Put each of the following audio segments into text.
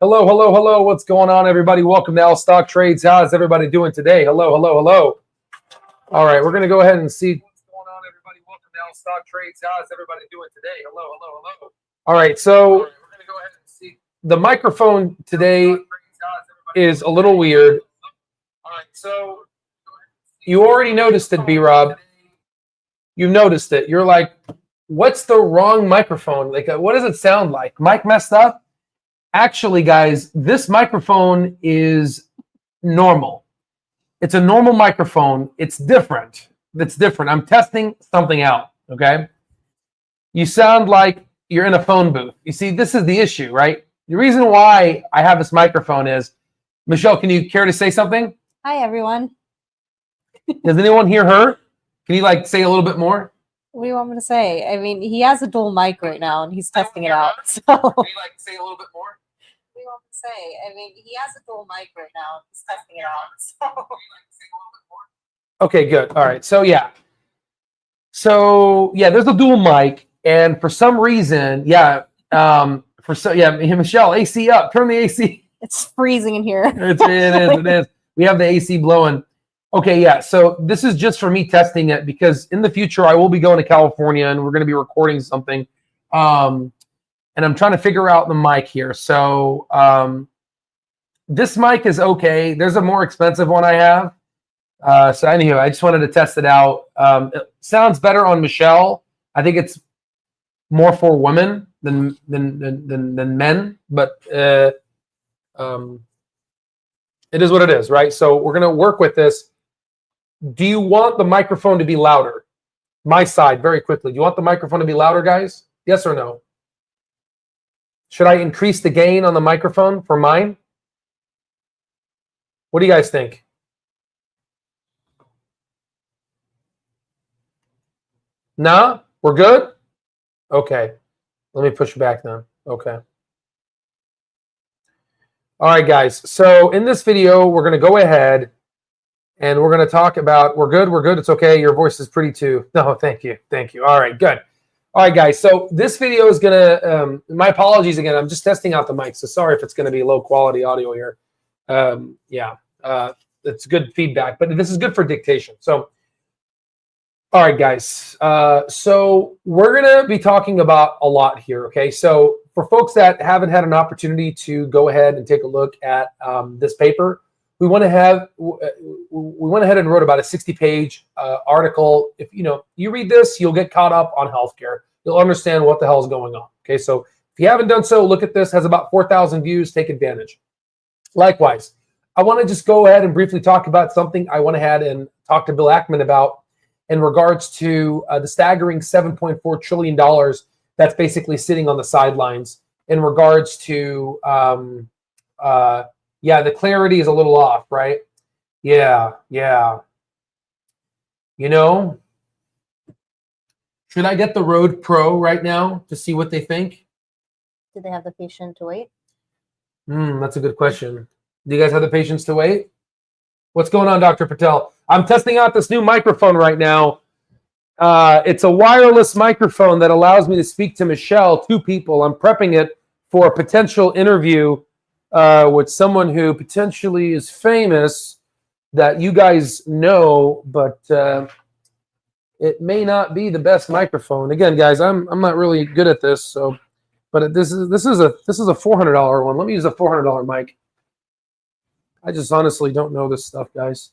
Hello, hello, hello. What's going on, everybody? Welcome to Al Stock Trades. How is everybody doing today? Hello, hello, hello. All right, we're going to go ahead and see what's going on, everybody. Welcome to Al Stock Trades. How is everybody doing today? Hello, hello, hello. All right, so we're going to go ahead and see. The microphone today is a little weird. All right, so you already noticed it, B-Rob. You noticed it. You're like, what's the wrong microphone? Like, what does it sound like? Mic messed up? Actually, guys, this microphone is normal. It's a normal microphone. It's different. It's different. I'm testing something out, okay? You sound like you're in a phone booth. You see, this is the issue, right? The reason why I have this microphone is, Michelle, can you care to say something? Hi, everyone. Does anyone hear her? Can you like say a little bit more? What do you want me to say? I mean, he has a dual mic right now, and he's testing it out. So, Can you like say a little bit more? what do you want me to say? I mean, he has a dual mic right now, and he's testing it out. So, Okay, good. All right. So yeah, there's a dual mic, and for some reason, Michelle, AC up. Turn the AC. it's freezing in here. It is. We have the AC blowing. Okay, yeah. So this is just for me testing it because in the future I will be going to California and we're going to be recording something, and I'm trying to figure out the mic here. So this mic is okay. There's a more expensive one I have. So anyway, I just wanted to test it out. It sounds better on Michelle. I think it's more for women than men, but it is what it is, right? So we're gonna work with this. Do you want the microphone to be louder? My side, very quickly. Do you want the microphone to be louder, guys? Yes or no? Should I increase the gain on the microphone for mine? What do you guys think? Nah, we're good? Okay. Let me push back now. Okay. All right, guys. So in this video, we're going to go ahead and we're going to talk about, we're good, it's okay. Your voice is pretty too. No, thank you. All right, good. All right, guys. So this video is going to, my apologies again. I'm just testing out the mic. So sorry if it's going to be low quality audio here. It's good feedback, but this is good for dictation. So, all right, guys. So we're going to be talking about a lot here. Okay. So for folks that haven't had an opportunity to go ahead and take a look at this paper, we went ahead and wrote about a 60-page article. If you read this, you'll get caught up on healthcare. You'll understand what the hell is going on. Okay, so if you haven't done so, look at this. Has about 4,000 views. Take advantage. Likewise, I want to just go ahead and briefly talk about something I went ahead and talked to Bill Ackman about in regards to the staggering $7.4 trillion that's basically sitting on the sidelines in regards to the clarity is a little off, right? Yeah. Should I get the Rode Pro right now to see what they think? Do they have the patience to wait? That's a good question. Do you guys have the patience to wait? What's going on, Dr. Patel? I'm testing out this new microphone right now. It's a wireless microphone that allows me to speak to Michelle, two people. I'm prepping it for a potential interview with someone who potentially is famous that you guys know, but it may not be the best microphone. Again, guys, I'm not really good at this, so but this is a $400 one. Let me use a $400 mic. I just honestly don't know this stuff, guys.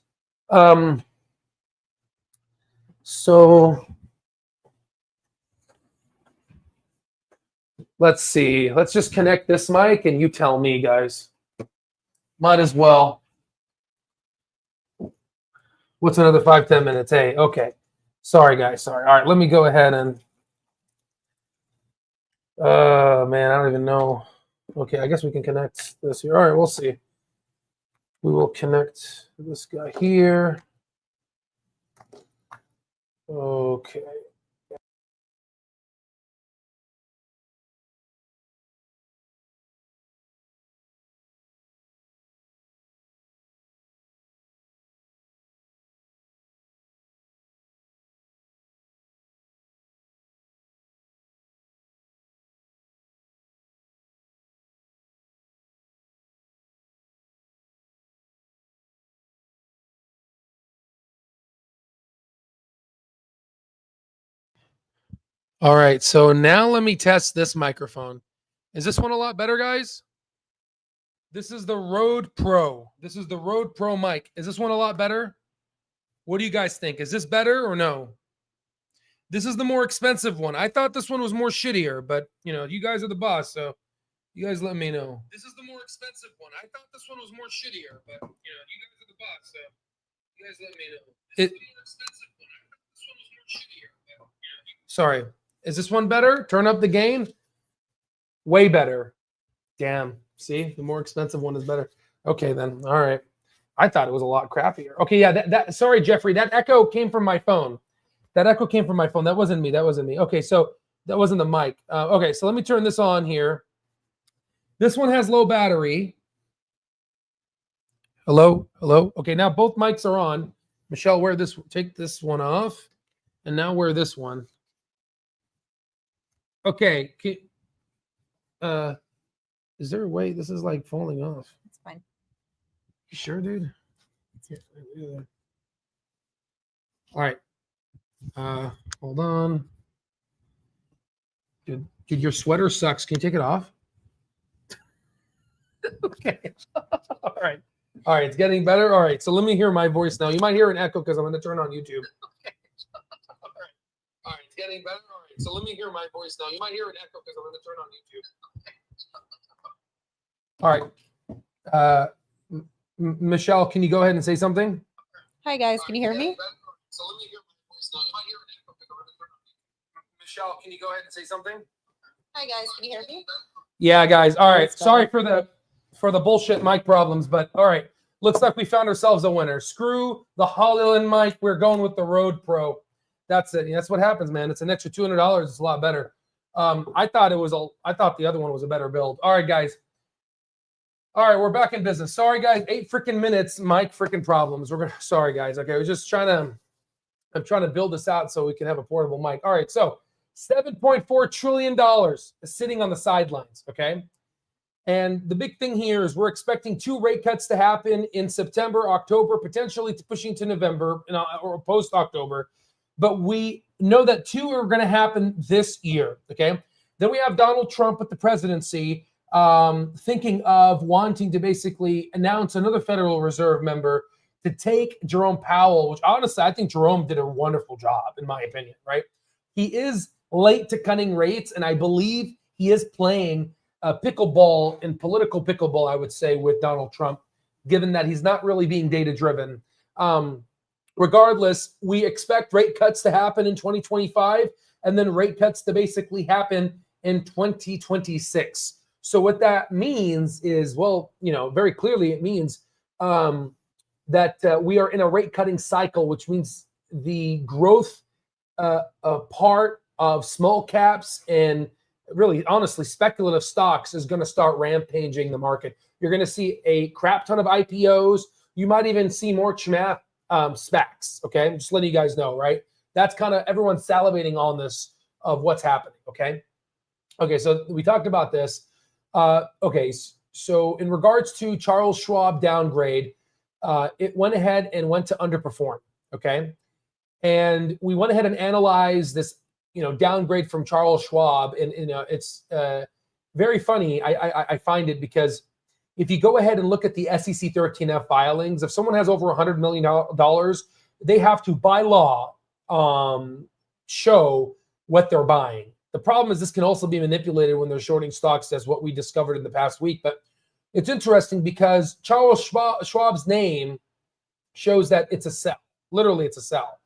So let's see. Let's just connect this mic and you tell me, guys. Might as well. What's another 5-10 minutes? Hey, okay. Sorry, guys. Sorry. All right, let me go ahead and. Man, I don't even know. Okay, I guess we can connect this here. All right, we'll see. We will connect this guy here. Okay. All right, so now let me test this microphone. Is this one a lot better, guys? This is the Rode Pro. This is the Rode Pro mic. Is this one a lot better? What do you guys think? Is this better or no? This is the more expensive one. I thought this one was more shittier, but you guys are the boss, so you guys let me know. This is the more expensive one. I thought this one was more shittier, but you guys are the boss, so you guys let me know. This is the more expensive one. I thought this one was more shittier, but sorry. Is this one better? Turn up the gain. Way better. Damn. See, the more expensive one is better. Okay, then. All right. I thought it was a lot crappier. Okay, yeah. Sorry, Jeffrey. That echo came from my phone. That wasn't me. Okay, so that wasn't the mic. Okay, so let me turn this on here. This one has low battery. Hello. Okay, now both mics are on. Michelle, take this one off, and now wear this one. Okay. Is there a way this is like falling off? It's fine. You sure, dude? All right. Hold on. Dude, your sweater sucks. Can you take it off? Okay. All right. It's getting better. All right. So let me hear my voice now. You might hear an echo because I'm going to turn on YouTube. Okay. All right. It's getting better. All right. So let me hear my voice now. You might hear an echo because I'm going to turn on YouTube. All right. Michelle, can you go ahead and say something? Hi guys, can you hear me? So let me hear my voice now. You might hear an echo because I'm going to turn on YouTube. Michelle, can you go ahead and say something? Hi guys, can you hear me? Yeah, guys. All right. Sorry for the bullshit mic problems, but all right. Looks like we found ourselves a winner. Screw the Hollyland mic. We're going with the Rode Pro. That's it. That's what happens, man. It's an extra $200. It's a lot better. I thought the other one was a better build. All right, guys. All right, we're back in business. Sorry, guys. 8 freaking minutes, mic freaking problems. Sorry, guys. Okay, we're just I'm trying to build this out so we can have a portable mic. All right, so $7.4 trillion is sitting on the sidelines, okay? And the big thing here is we're expecting 2 rate cuts to happen in September, October, potentially pushing to November or post-October. But we know that 2 are going to happen this year, okay? Then we have Donald Trump with the presidency thinking of wanting to basically announce another Federal Reserve member to take Jerome Powell, which honestly, I think Jerome did a wonderful job, in my opinion, right? He is late to cutting rates, and I believe he is playing pickleball and political pickleball, I would say, with Donald Trump, given that he's not really being data-driven. Regardless, we expect rate cuts to happen in 2025, and then rate cuts to basically happen in 2026. So what that means is, very clearly it means that we are in a rate cutting cycle, which means the growth part of small caps and really, honestly, speculative stocks is going to start rampaging the market. You're going to see a crap ton of IPOs. You might even see more SPACs. Okay, I'm just letting you guys know, right? That's kind of everyone's salivating on this of what's happening. Okay, so we talked about this. Okay, so in regards to Charles Schwab downgrade, it went ahead and went to underperform. Okay, and we went ahead and analyzed this, downgrade from Charles Schwab, and it's very funny. I find it because if you go ahead and look at the SEC 13F filings, if someone has over $100 million, they have to, by law, show what they're buying. The problem is this can also be manipulated when they're shorting stocks, as what we discovered in the past week. But it's interesting because Charles Schwab's name shows that it's a sell. Literally, it's a sell.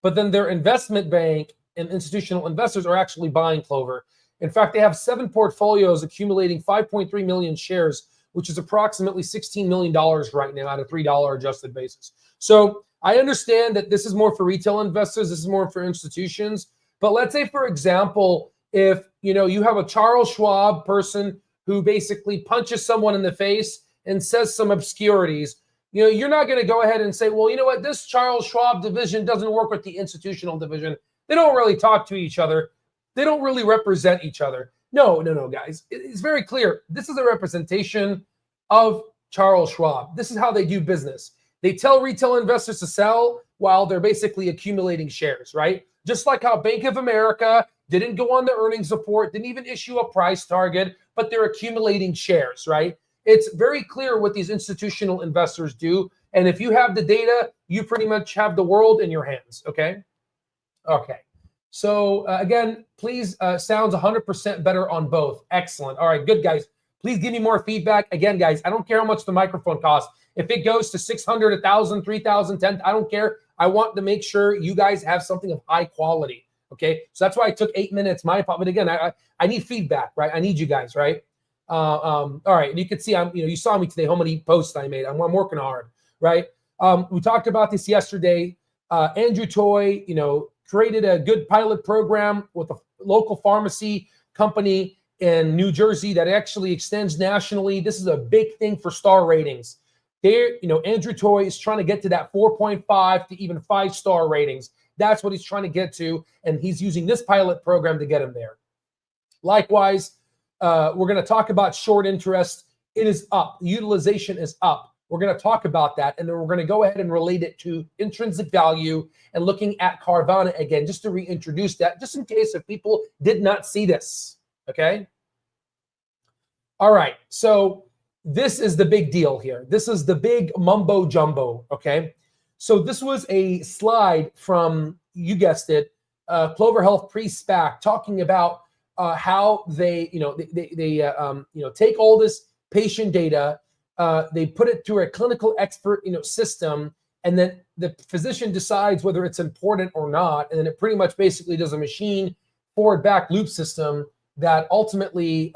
But then their investment bank and institutional investors are actually buying Clover. In fact, they have 7 portfolios accumulating 5.3 million shares, which is approximately $16 million right now at a $3 adjusted basis. So I understand that this is more for retail investors. This is more for institutions. But let's say, for example, if you have a Charles Schwab person who basically punches someone in the face and says some obscurities, you're not going to go ahead and say, well, you know what, this Charles Schwab division doesn't work with the institutional division. They don't really talk to each other. They don't really represent each other. No, guys. It's very clear. This is a representation of Charles Schwab. This is how they do business. They tell retail investors to sell while they're basically accumulating shares, right? Just like how Bank of America didn't go on the earnings report, didn't even issue a price target, but they're accumulating shares, right? It's very clear what these institutional investors do. And if you have the data, you pretty much have the world in your hands, okay? Okay. So again, please, sounds 100% better on both. Excellent. All right, good, guys. Please give me more feedback. Again, guys, I don't care how much the microphone costs. If it goes to 600, 1,000, 3,000, 10, I don't care. I want to make sure you guys have something of high quality, okay? So that's why I took 8 minutes. But again, I need feedback, right? I need you guys, right? All right, and you can see, you saw me today, how many posts I made. I'm working hard, right? We talked about this yesterday. Andrew Toy, created a good pilot program with a local pharmacy company in New Jersey that actually extends nationally. This is a big thing for star ratings. There, Andrew Toy is trying to get to that 4.5 to even 5-star ratings. That's what he's trying to get to, and he's using this pilot program to get him there. Likewise, we're going to talk about short interest. It is up. Utilization is up. We're going to talk about that, and then we're going to go ahead and relate it to intrinsic value and looking at Carvana again, just to reintroduce that, just in case if people did not see this, okay? All right, so this is the big deal here. This is the big mumbo jumbo, okay? So this was a slide from, you guessed it, Clover Health pre-SPAC, talking about how they, take all this patient data, they put it through a clinical expert, system, and then the physician decides whether it's important or not, and then it pretty much basically does a machine forward back loop system that ultimately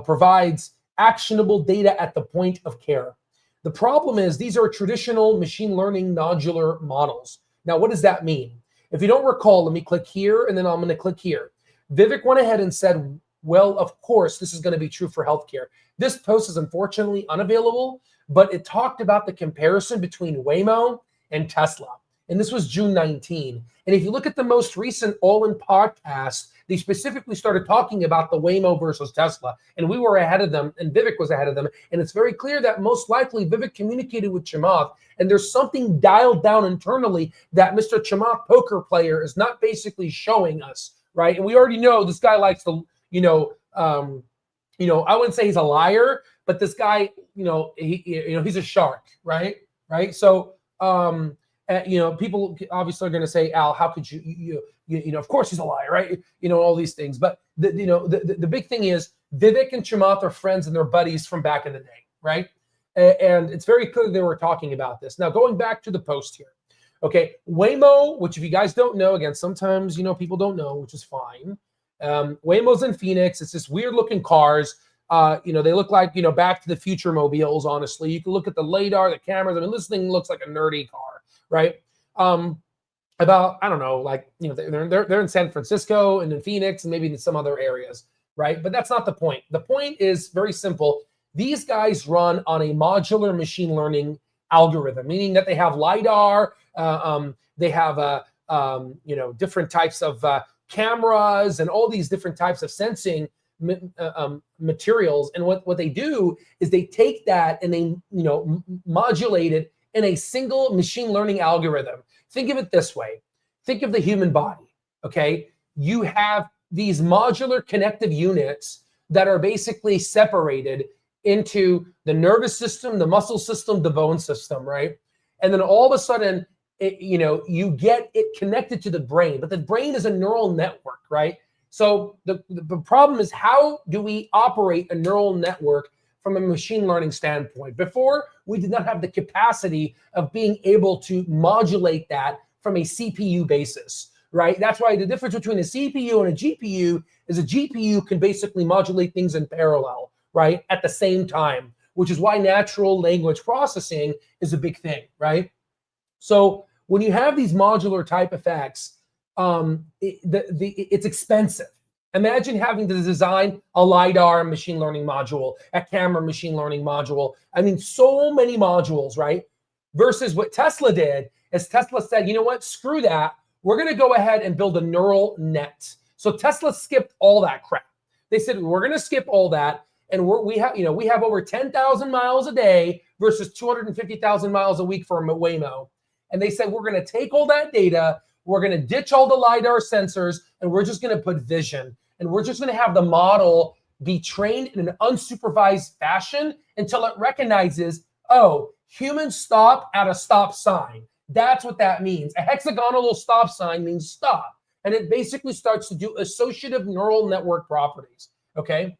provides actionable data at the point of care. The problem is these are traditional machine learning nodular models. Now, what does that mean? If you don't recall, let me click here, and then I'm going to click here. Vivek went ahead and said, well, of course, this is going to be true for healthcare. This post is unfortunately unavailable, but it talked about the comparison between Waymo and Tesla. And this was June 19. And if you look at the most recent All-In podcast, they specifically started talking about the Waymo versus Tesla. And we were ahead of them, and Vivek was ahead of them. And it's very clear that most likely Vivek communicated with Chamath, and there's something dialed down internally that Mr. Chamath poker player is not basically showing us, right? And we already know this guy likes to, I wouldn't say he's a liar, but this guy, he's a shark, right? Right. So, people obviously are going to say, Al, how could you, of course he's a liar, right? All these things. But the big thing is Vivek and Chamath are friends and they're buddies from back in the day, right? And it's very clear they were talking about this. Now, going back to the post here. Okay, Waymo, which if you guys don't know, again, sometimes, people don't know, which is fine. Waymo's in Phoenix. It's this weird looking cars. They look like, Back to the Future mobiles, honestly. You can look at the LiDAR, the cameras. I mean, this thing looks like a nerdy car, right? About, I don't know, like, they're in San Francisco and in Phoenix and maybe in some other areas, right? But that's not the point. The point is very simple. These guys run on a modular machine learning algorithm, meaning that they have LiDAR, they have, different types of cameras and all these different types of sensing materials. And what they do is they take that and they, modulate it in a single machine learning algorithm. Think of it this way. Think of the human body, okay? You have these modular connective units that are basically separated into the nervous system, the muscle system, the bone system, right? And then all of a sudden, you get it connected to the brain, but the brain is a neural network, right? So the problem is, how do we operate a neural network from a machine learning standpoint? Before, we did not have the capacity of being able to modulate that from a CPU basis, right? That's why the difference between a CPU and a GPU is a GPU can basically modulate things in parallel, right? At the same time, which is why natural language processing is a big thing, right? So when you have these modular type effects, it's expensive. Imagine having to design a LiDAR machine learning module, a camera machine learning module. I mean, so many modules, right? Versus what Tesla did is Tesla said, you know what, screw that. We're going to go ahead and build a neural net. So Tesla skipped all that crap. They said, we're going to skip all that. And we have over 10,000 miles a day versus 250,000 miles a week for Waymo. And they said, we're going to take all that data. We're going to ditch all the LiDAR sensors, and we're just going to put vision. And we're just going to have the model be trained in an unsupervised fashion until it recognizes, oh, humans stop at a stop sign. That's what that means. A hexagonal stop sign means stop. And it basically starts to do associative neural network properties, okay?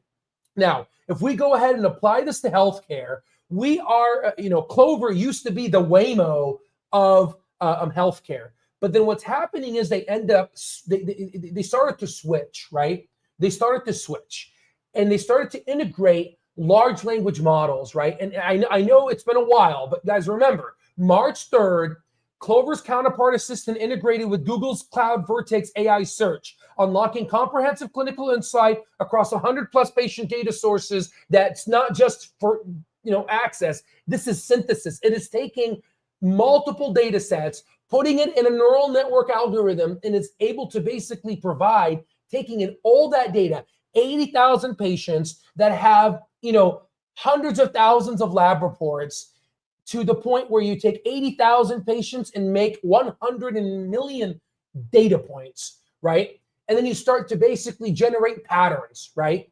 Now, if we go ahead and apply this to healthcare, we are, Clover used to be the Waymo of healthcare. But then what's happening is they started to switch, right? They started to switch. And they started to integrate large language models, right? And I know it's been a while, but guys, remember, March 3rd, Clover's Counterpart Assistant integrated with Google's Cloud Vertex AI search, unlocking comprehensive clinical insight across 100+ patient data sources. That's not just for access. This is synthesis. It is taking multiple data sets, putting it in a neural network algorithm, and it's able to basically provide, taking in all that data, 80,000 patients that have, hundreds of thousands of lab reports, to the point where you take 80,000 patients and make 100 million data points, right? And then you start to basically generate patterns, right?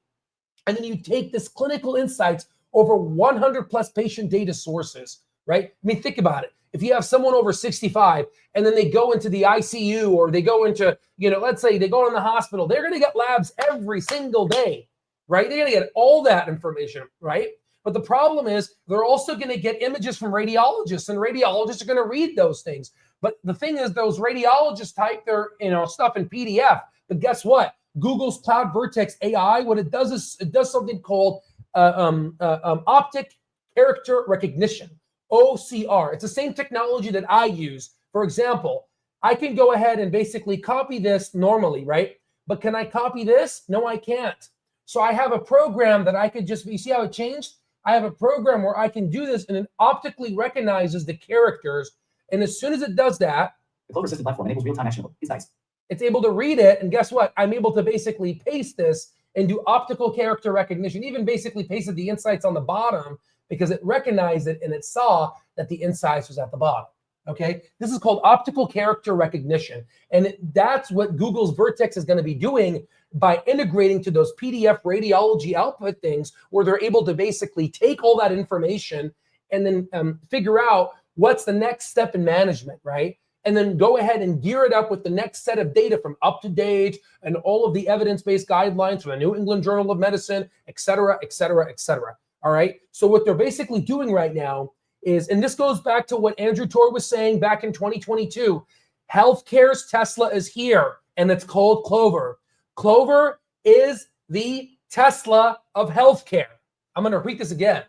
And then you take this clinical insights over 100+ patient data sources, right? I mean, think about it. If you have someone over 65 and then they go into the ICU or they go into, let's say they go in the hospital, they're going to get labs every single day, right? They're going to get all that information, right? But the problem is they're also going to get images from radiologists, and radiologists are going to read those things. But the thing is, those radiologists type their stuff in PDF. But guess what? Google's Cloud Vertex AI, what it does is it does something called optic character recognition, OCR. It's the same technology that I use. For example, I can go ahead and basically copy this normally, right? But can I copy this? No, I can't. So I have a program that I could just, you see how it changed? I have a program where I can do this, and it optically recognizes the characters. And as soon as it does that, the Clover Assistant platform enables real-time actionable insights. It's able to read it, and guess what? I'm able to basically paste this and do optical character recognition, even basically pasted the insights on the bottom because it recognized it and it saw that the insights was at the bottom. Okay, this is called optical character recognition. And that's what Google's Vertex is going to be doing by integrating to those PDF radiology output things, where they're able to basically take all that information and then figure out what's the next step in management, right? And then go ahead and gear it up with the next set of data from UpToDate and all of the evidence-based guidelines from the New England Journal of Medicine, et cetera, et cetera, et cetera. All right. So what they're basically doing right now is, and this goes back to what Andrew Torr was saying back in 2022, healthcare's Tesla is here, and it's called Clover. Clover is the Tesla of healthcare. I'm going to repeat this again.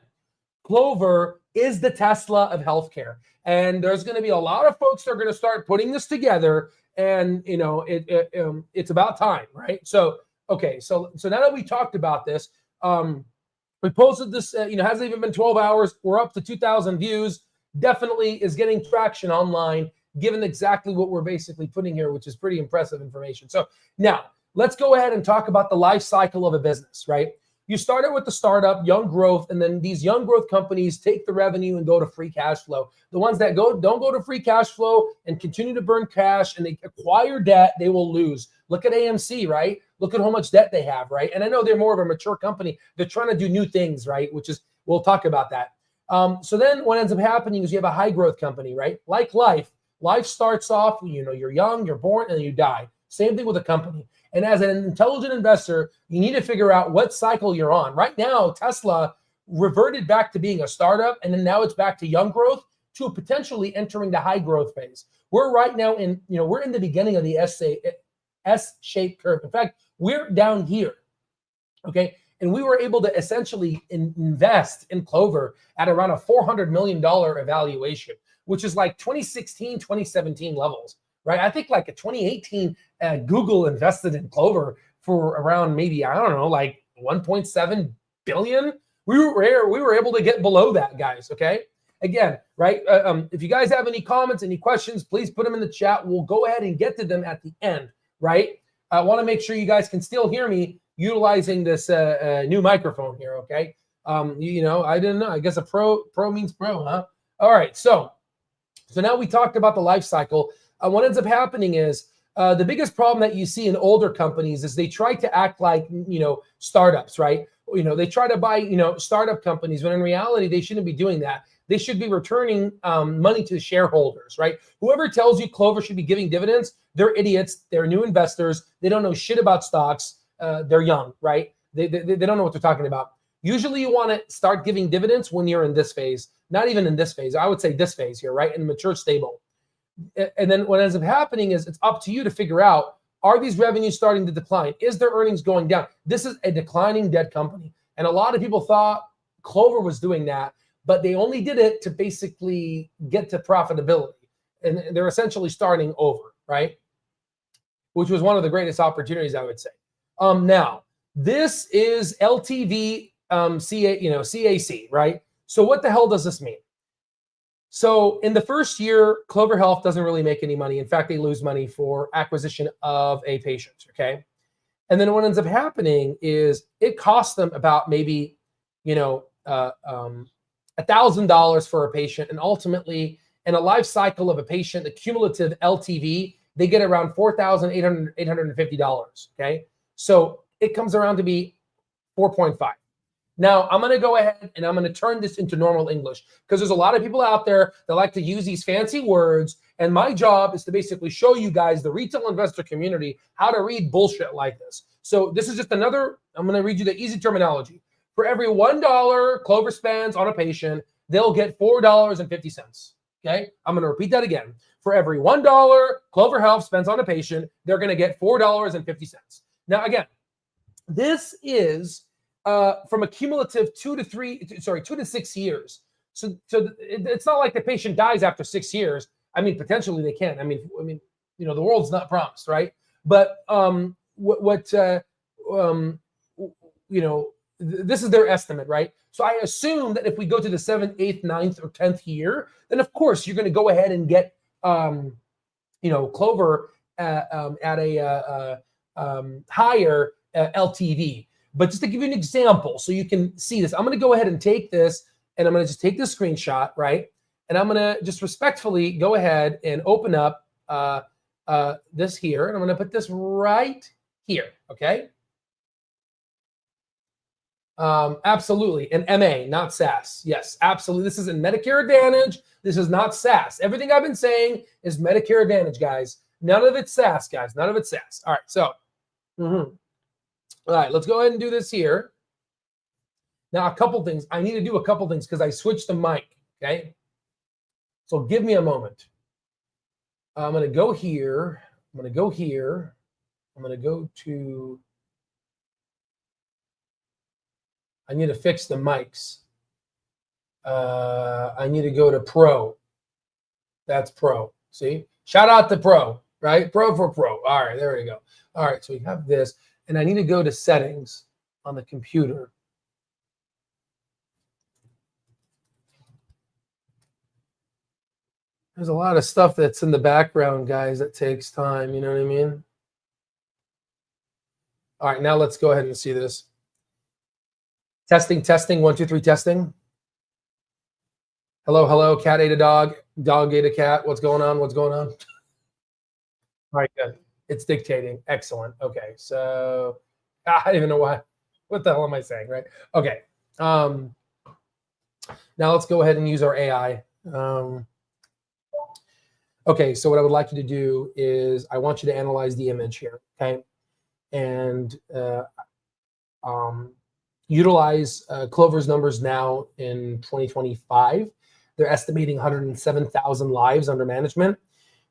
Clover is the Tesla of healthcare. And there's going to be a lot of folks that are going to start putting this together, and it's about time, right? So, okay, so now that we talked about this, we posted this, hasn't even been 12 hours. We're up to 2,000 views. Definitely is getting traction online, given exactly what we're basically putting here, which is pretty impressive information. So now let's go ahead and talk about the life cycle of a business, right? You started with the startup, young growth, and then these young growth companies take the revenue and go to free cash flow. The ones that don't go to free cash flow and continue to burn cash and they acquire debt, they will lose. Look at AMC, right? Look at how much debt they have, right? And I know they're more of a mature company. They're trying to do new things, right? Which is, we'll talk about that. So then what ends up happening is you have a high growth company, right? Like life starts off, you're young, you're born, and then you die. Same thing with a company. And as an intelligent investor, you need to figure out what cycle you're on. Right now, Tesla reverted back to being a startup, and then now it's back to young growth to potentially entering the high growth phase. We're right now we're in the beginning of the S-shaped curve. In fact, we're down here, okay? And we were able to essentially invest in Clover at around a $400 million evaluation, which is like 2016, 2017 levels. Right, I think like a 2018, Google invested in Clover for around maybe, I don't know, like 1.7 billion. We were able to get below that, guys. Okay, again, right? If you guys have any comments, any questions, please put them in the chat. We'll go ahead and get to them at the end. Right? I want to make sure you guys can still hear me utilizing this new microphone here. Okay, I didn't know. I guess a pro means pro, huh? All right, so now we talked about the life cycle. what ends up happening is the biggest problem that you see in older companies is they try to act like, startups, right? They try to buy, startup companies, when in reality, they shouldn't be doing that. They should be returning money to the shareholders, right? Whoever tells you Clover should be giving dividends, they're idiots. They're new investors. They don't know shit about stocks. They're young, right? They don't know what they're talking about. Usually you want to start giving dividends when you're in this phase, not even in this phase. I would say this phase here, right? In mature stable. And then what ends up happening is it's up to you to figure out, are these revenues starting to decline? Is their earnings going down? This is a declining dead company. And a lot of people thought Clover was doing that, but they only did it to basically get to profitability. And they're essentially starting over, right? Which was one of the greatest opportunities, I would say. Now, this is LTV, CAC, right? So what the hell does this mean? So in the first year, Clover Health doesn't really make any money. In fact, they lose money for acquisition of a patient, okay? And then what ends up happening is it costs them about maybe, $1,000 for a patient. And ultimately, in a life cycle of a patient, the cumulative LTV, they get around $4,850, okay? So it comes around to be 4.5. Now, I'm going to go ahead and I'm going to turn this into normal English because there's a lot of people out there that like to use these fancy words. And my job is to basically show you guys, the retail investor community, how to read bullshit like this. So this is just I'm going to read you the easy terminology. For every $1 Clover spends on a patient, they'll get $4.50. Okay? I'm going to repeat that again. For every $1 Clover Health spends on a patient, they're going to get $4.50. Now, again, this is from a cumulative 2 to 6 years. So it's not like the patient dies after 6 years. I mean, potentially they can. I mean, the world's not promised, right? But this is their estimate, right? So I assume that if we go to the 7th, 8th, 9th, or 10th year, then of course you're going to go ahead and get, Clover at a higher LTV. But just to give you an example, so you can see this, I'm going to go ahead and take this, and I'm going to just take this screenshot, right? And I'm going to just respectfully go ahead and open up this here, and I'm going to put this right here, okay? Absolutely, an MA, not SAS. Yes, absolutely. This is in Medicare Advantage. This is not SAS. Everything I've been saying is Medicare Advantage, guys. None of it's SAS, guys. None of it's SAS. All right, so. All right, let's go ahead and do this here. Now, a couple things. I need to do a couple things because I switched the mic, okay? So give me a moment. I'm going to go here. I'm going to go here. I'm going to go to, I need to fix the mics. I need to go to Pro. That's Pro. See? Shout out to Pro, right? Pro for Pro. All right, there we go. All right, so we have this. And I need to go to settings on the computer. There's a lot of stuff that's in the background, guys, that takes time. You know what I mean? All right, now let's go ahead and see this. Testing, 1, 2, 3, testing. Hello, cat ate a dog, dog ate a cat. What's going on? All right, good. It's dictating. Excellent. Okay, so I don't even know why. What the hell am I saying, right? Okay. Now let's go ahead and use our AI. Okay, so what I would like you to do is I want you to analyze the image here, okay? And utilize Clover's numbers now in 2025. They're estimating 107,000 lives under management.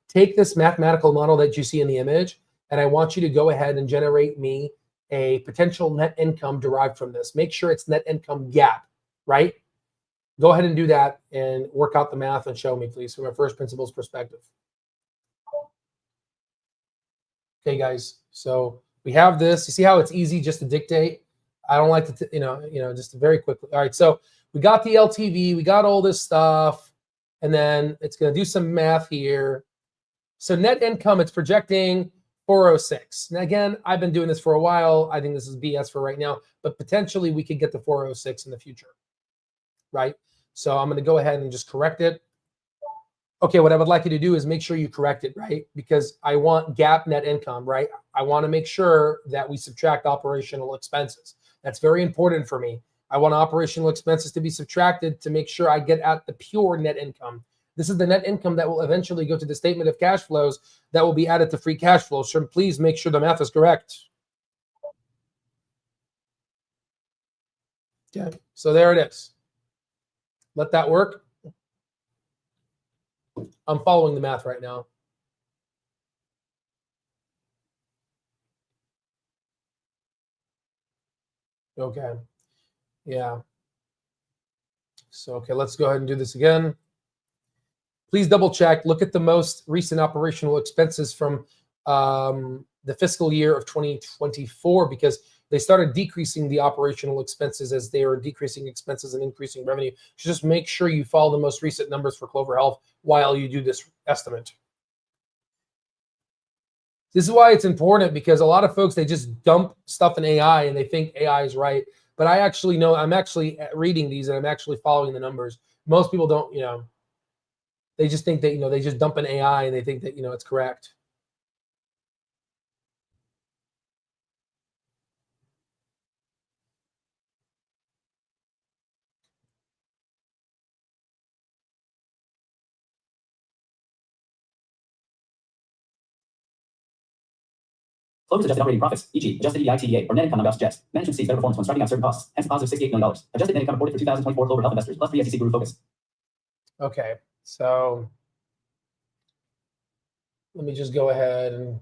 Take this mathematical model that you see in the image, and I want you to go ahead and generate me a potential net income derived from this. Make sure it's net income GAAP, right? Go ahead and do that and work out the math and show me, please, from a first principles perspective. Okay, guys, so we have this. You see how it's easy just to dictate? I don't like to, just very quickly. All right, so we got the LTV, we got all this stuff, and then it's going to do some math here. So net income, it's projecting 406. Now, again, I've been doing this for a while. I think this is BS for right now, but potentially we could get to 406 in the future, right? So I'm going to go ahead and just correct it. okay, what I would like you to do is make sure you correct it, right? Because I want GAAP net income, right? I want to make sure that we subtract operational expenses. That's very important for me. I want operational expenses to be subtracted to make sure I get at the pure net income. This is the net income that will eventually go to the statement of cash flows that will be added to free cash flow. So please make sure the math is correct. Okay, so there it is. Let that work. I'm following the math right now. Okay, yeah. So, okay, let's go ahead and do this again. Please double check. Look at the most recent operational expenses from the fiscal year of 2024, because they started decreasing the operational expenses as they are decreasing expenses and increasing revenue. So just make sure you follow the most recent numbers for Clover Health while you do this estimate. This is why it's important, because a lot of folks, they just dump stuff in AI and they think AI is right. But I actually know, I'm actually reading these and I'm actually following the numbers. Most people don't, they just think that, they just dump in AI and they think that, it's correct. Clover's adjusted operating profits, e.g., adjusted EBITDA or net income non-GAAP suggests management sees better performance when striking out certain costs, hence a positive $68 million. Adjusted net income reported for 2024 Clover Health investors plus 3 SEC Guru Focus. Okay, so let me just go ahead and.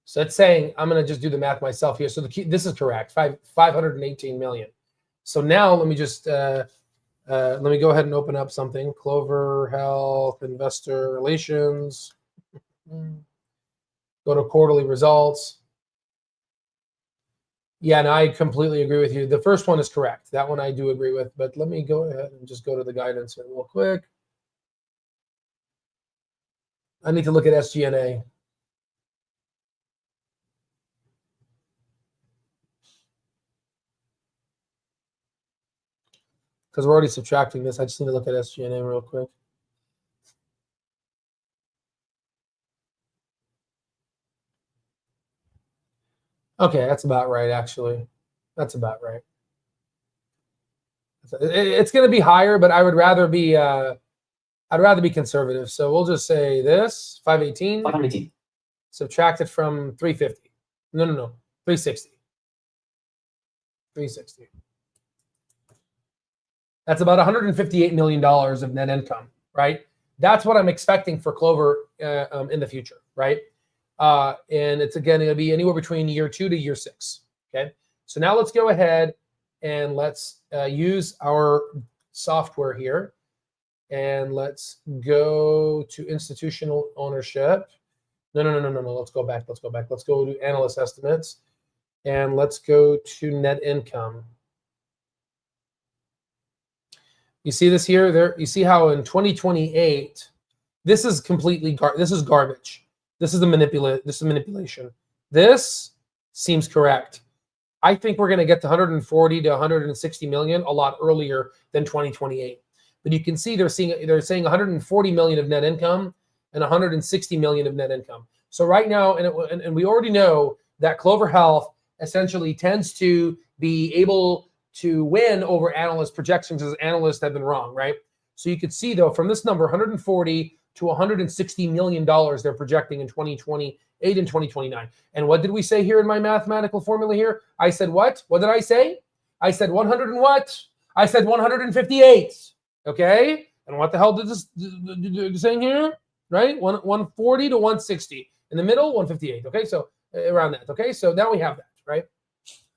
So it's saying, I'm going to just do the math myself here. So this is correct, 518 million. So now let me just, let me go ahead and open up something. Clover Health Investor Relations. Go to quarterly results. Yeah, and I completely agree with you. The first one is correct. That one I do agree with. But let me go ahead and just go to the guidance here real quick. I need to look at SG&A. Because we're already subtracting this. I just need to look at SG&A real quick. Okay, that's about right, actually. That's about right. It's going to be higher, but I would rather be conservative. So we'll just say this 518. 518. Subtracted from 350. No, 360. 360. That's about $158 million of net income, right? That's what I'm expecting for Clover in the future, right? And it's, again, it'll be anywhere between year 2 to year 6, okay? So now let's go ahead and let's use our software here. And let's go to institutional ownership. No. Let's go back. Let's go to analyst estimates. And let's go to net income. You see this here? There, you see how in 2028, this is completely this is garbage. This is manipulation. This seems correct. I think we're going to get to 140 to 160 million a lot earlier than 2028. But you can see they're saying 140 million of net income and 160 million of net income. So right now, and we already know that Clover Health essentially tends to be able to win over analyst projections, as analysts have been wrong, right? So you could see, though, from this number, 140 to 160 million dollars they're projecting in 2028 and 2029. And what did we say here in my mathematical formula here? I said what? What did I say? I said 100 and what? I said 158. Okay, and what the hell did this saying here? Right, 140 to 160. In the middle, 158. Okay, so around that. Okay, so now we have that, right?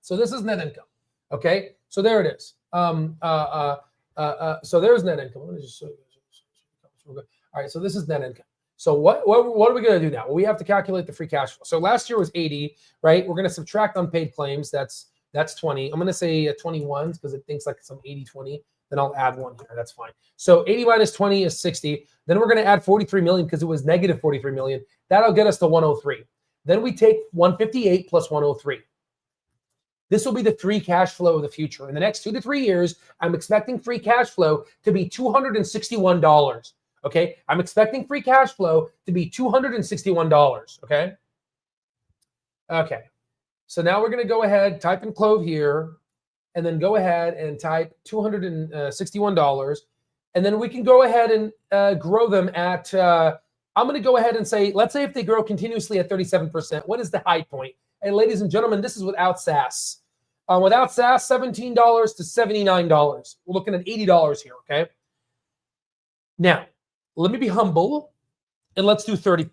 So this is net income. Okay, so there it is. So there's net income. Let me just show you. All right, so this is net income. So what are we going to do now? Well, we have to calculate the free cash flow. So last year was 80, right? We're going to subtract unpaid claims. That's 20. I'm going to say 21 because it thinks like some 80-20. Then I'll add 1 here. That's fine. So 80 minus 20 is 60. Then we're going to add 43 million because it was negative 43 million. That'll get us to 103. Then we take 158 plus 103. This will be the free cash flow of the future. In the next 2 to 3 years, I'm expecting free cash flow to be $261. Okay, I'm expecting free cash flow to be $261. Okay. Okay. So now we're going to go ahead, type in CLOV here, and then go ahead and type $261. And then we can go ahead and grow them at, I'm going to go ahead and say, let's say if they grow continuously at 37%, what is the high point? And ladies and gentlemen, this is without SaaS. Without SaaS, $17 to $79. We're looking at $80 here, okay? Now, let me be humble, and let's do 30%,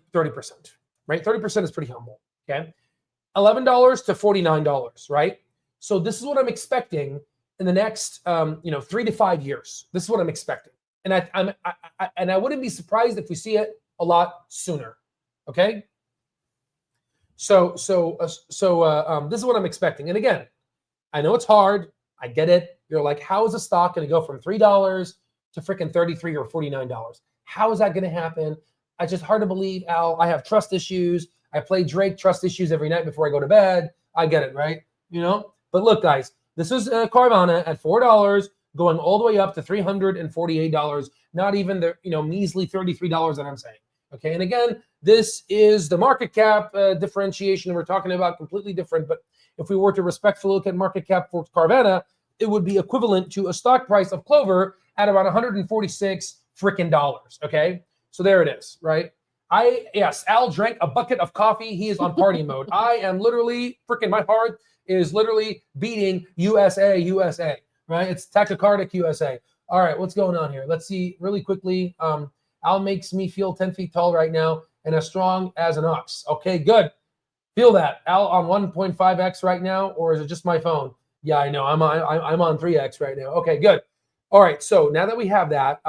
right? 30% is pretty humble, okay? $11 to $49, right? So this is what I'm expecting in the next, 3 to 5 years. This is what I'm expecting, and I wouldn't be surprised if we see it a lot sooner. Okay. So this is what I'm expecting, and again, I know it's hard. I get it. You're like, how is a stock going to go from $3 to freaking $33 or $49? How is that going to happen? It's just hard to believe, Al. I have trust issues. I play Drake trust issues every night before I go to bed. I get it, right? But look, guys, this is Carvana at $4 going all the way up to $348. Not even the measly $33 that I'm saying. Okay, and again, this is the market cap differentiation. We're talking about completely different. But if we were to respectfully look at market cap for Carvana, it would be equivalent to a stock price of Clover at about $146 freaking dollars. Okay, so there it is, right? Yes, Al drank a bucket of coffee. He is on party mode. I am literally freaking, my heart is literally beating USA, right? It's tachycardic USA. All right, what's going on here? Let's see really quickly. Al makes me feel 10 feet tall right now and as strong as an ox. Okay, good. Feel that. Al on 1.5x right now, or is it just my phone? Yeah, I know. I'm on 3x right now. Okay, good. All right, so now that we have that,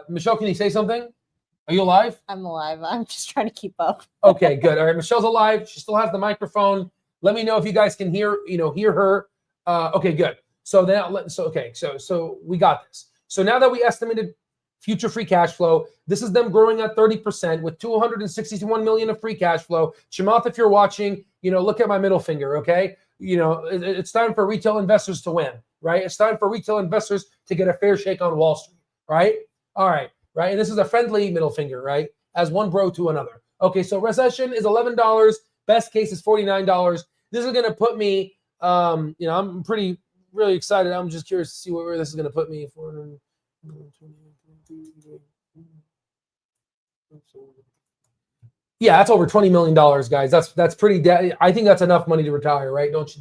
Michelle, can you say something? Are you alive? I'm alive. I'm just trying to keep up. Okay, good. All right, Michelle's alive. She still has the microphone. Let me know if you guys can hear her. Okay, good. So so we got this. So now that we estimated future free cash flow, this is them growing at 30% with $261 million of free cash flow. Chamath, if you're watching, look at my middle finger, okay? It's time for retail investors to win, right? It's time for retail investors to get a fair shake on Wall Street, right? All right. Right? And this is a friendly middle finger, right? As one bro to another. Okay, so recession is $11. Best case is $49. This is going to put me, I'm really excited. I'm just curious to see where this is going to put me. Yeah, that's over $20 million, guys. That's pretty. I think that's enough money to retire, right? Don't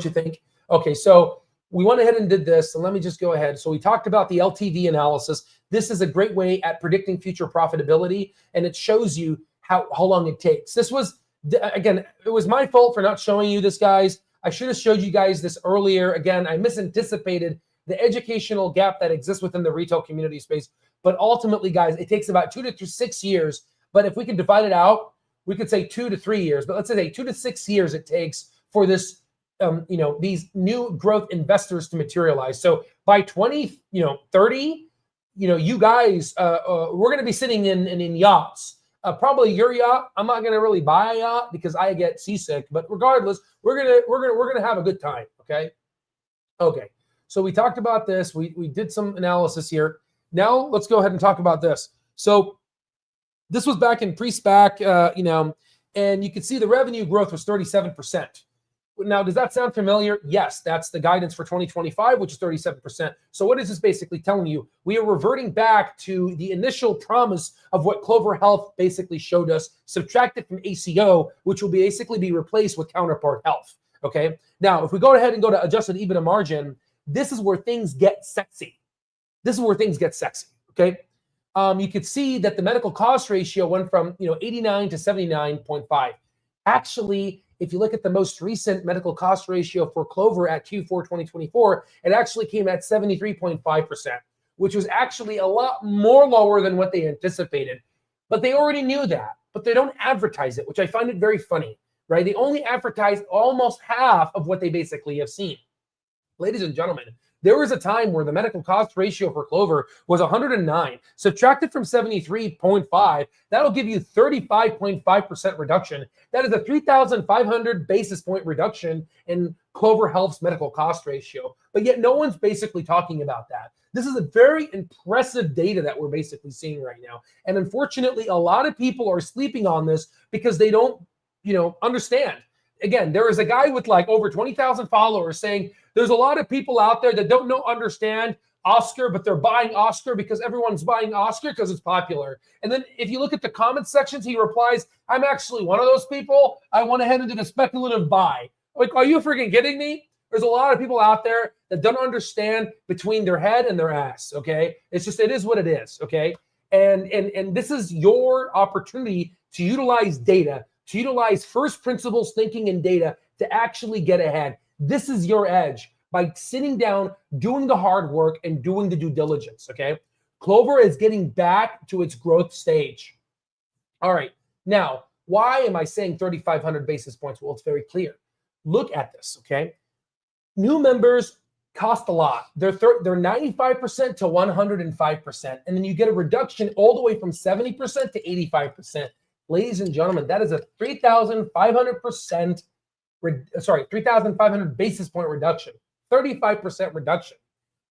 you think? Okay, so we went ahead and did this, and let me just go ahead. So we talked about the LTV analysis. This is a great way at predicting future profitability, and it shows you how long it takes. This was, again, it was my fault for not showing you this, guys. I should have showed you guys this earlier. Again, I misanticipated the educational gap that exists within the retail community space. But ultimately, guys, it takes about 2 to 6 years. But if we can divide it out, we could say 2 to 3 years. But let's say 2 to 6 years it takes for this these new growth investors to materialize. So by 2030, you guys, we're going to be sitting in yachts. Probably your yacht. I'm not going to really buy a yacht because I get seasick. But regardless, we're gonna have a good time. Okay. Okay. So we talked about this. We did some analysis here. Now let's go ahead and talk about this. So this was back in pre-SPAC, and you can see the revenue growth was 37%. Now, does that sound familiar? Yes, that's the guidance for 2025, which is 37%. So what is this basically telling you? We are reverting back to the initial promise of what Clover Health basically showed us, subtracted from ACO, which will basically be replaced with Counterpart Health. Okay. Now, if we go ahead and go to adjusted EBITDA margin, this is where things get sexy. Okay. You could see that the medical cost ratio went from 89 to 79.5. Actually, if you look at the most recent medical cost ratio for Clover at Q4 2024, it actually came at 73.5%, which was actually a lot more lower than what they anticipated. But they already knew that, but they don't advertise it, which I find it very funny, right? They only advertise almost half of what they basically have seen. Ladies and gentlemen, There was a time where the medical cost ratio for Clover was 109. Subtracted from 73.5, that'll give you 35.5% reduction. That is a 3,500 basis point reduction in Clover Health's medical cost ratio. But yet no one's basically talking about that. This is a very impressive data that we're basically seeing right now. And unfortunately, a lot of people are sleeping on this because they don't, understand. Again, there is a guy with like over 20,000 followers saying there's a lot of people out there that don't understand Oscar, but they're buying Oscar because everyone's buying Oscar because it's popular. And then if you look at the comment sections, he replies, I'm actually one of those people. I went ahead and did a speculative buy. Like, are you freaking kidding me? There's a lot of people out there that don't understand between their head and their ass, okay? It is what it is, okay? And this is your opportunity to utilize data, to utilize first principles thinking and data to actually get ahead. This is your edge by sitting down, doing the hard work, and doing the due diligence, okay? Clover is getting back to its growth stage. All right, now, why am I saying 3,500 basis points? Well, it's very clear. Look at this, okay? New members cost a lot. They're 95% to 105%, and then you get a reduction all the way from 70% to 85%. Ladies and gentlemen, that is a 3,500%, 3,500 basis point reduction, 35% reduction.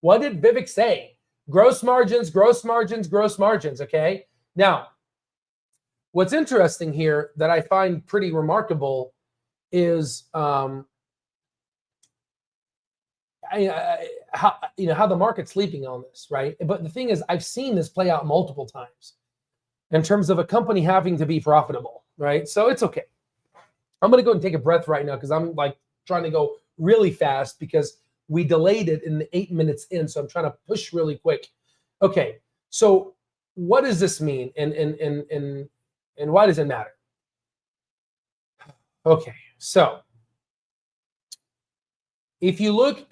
What did Vivek say? Gross margins, gross margins, gross margins, okay? Now, what's interesting here that I find pretty remarkable is how the market's sleeping on this, right? But the thing is, I've seen this play out multiple times in terms of a company having to be profitable, right? So it's okay. I'm going to go and take a breath right now because I'm like trying to go really fast because we delayed it in the 8 minutes in. So I'm trying to push really quick. Okay. So what does this mean? And why does it matter? Okay. So if you look,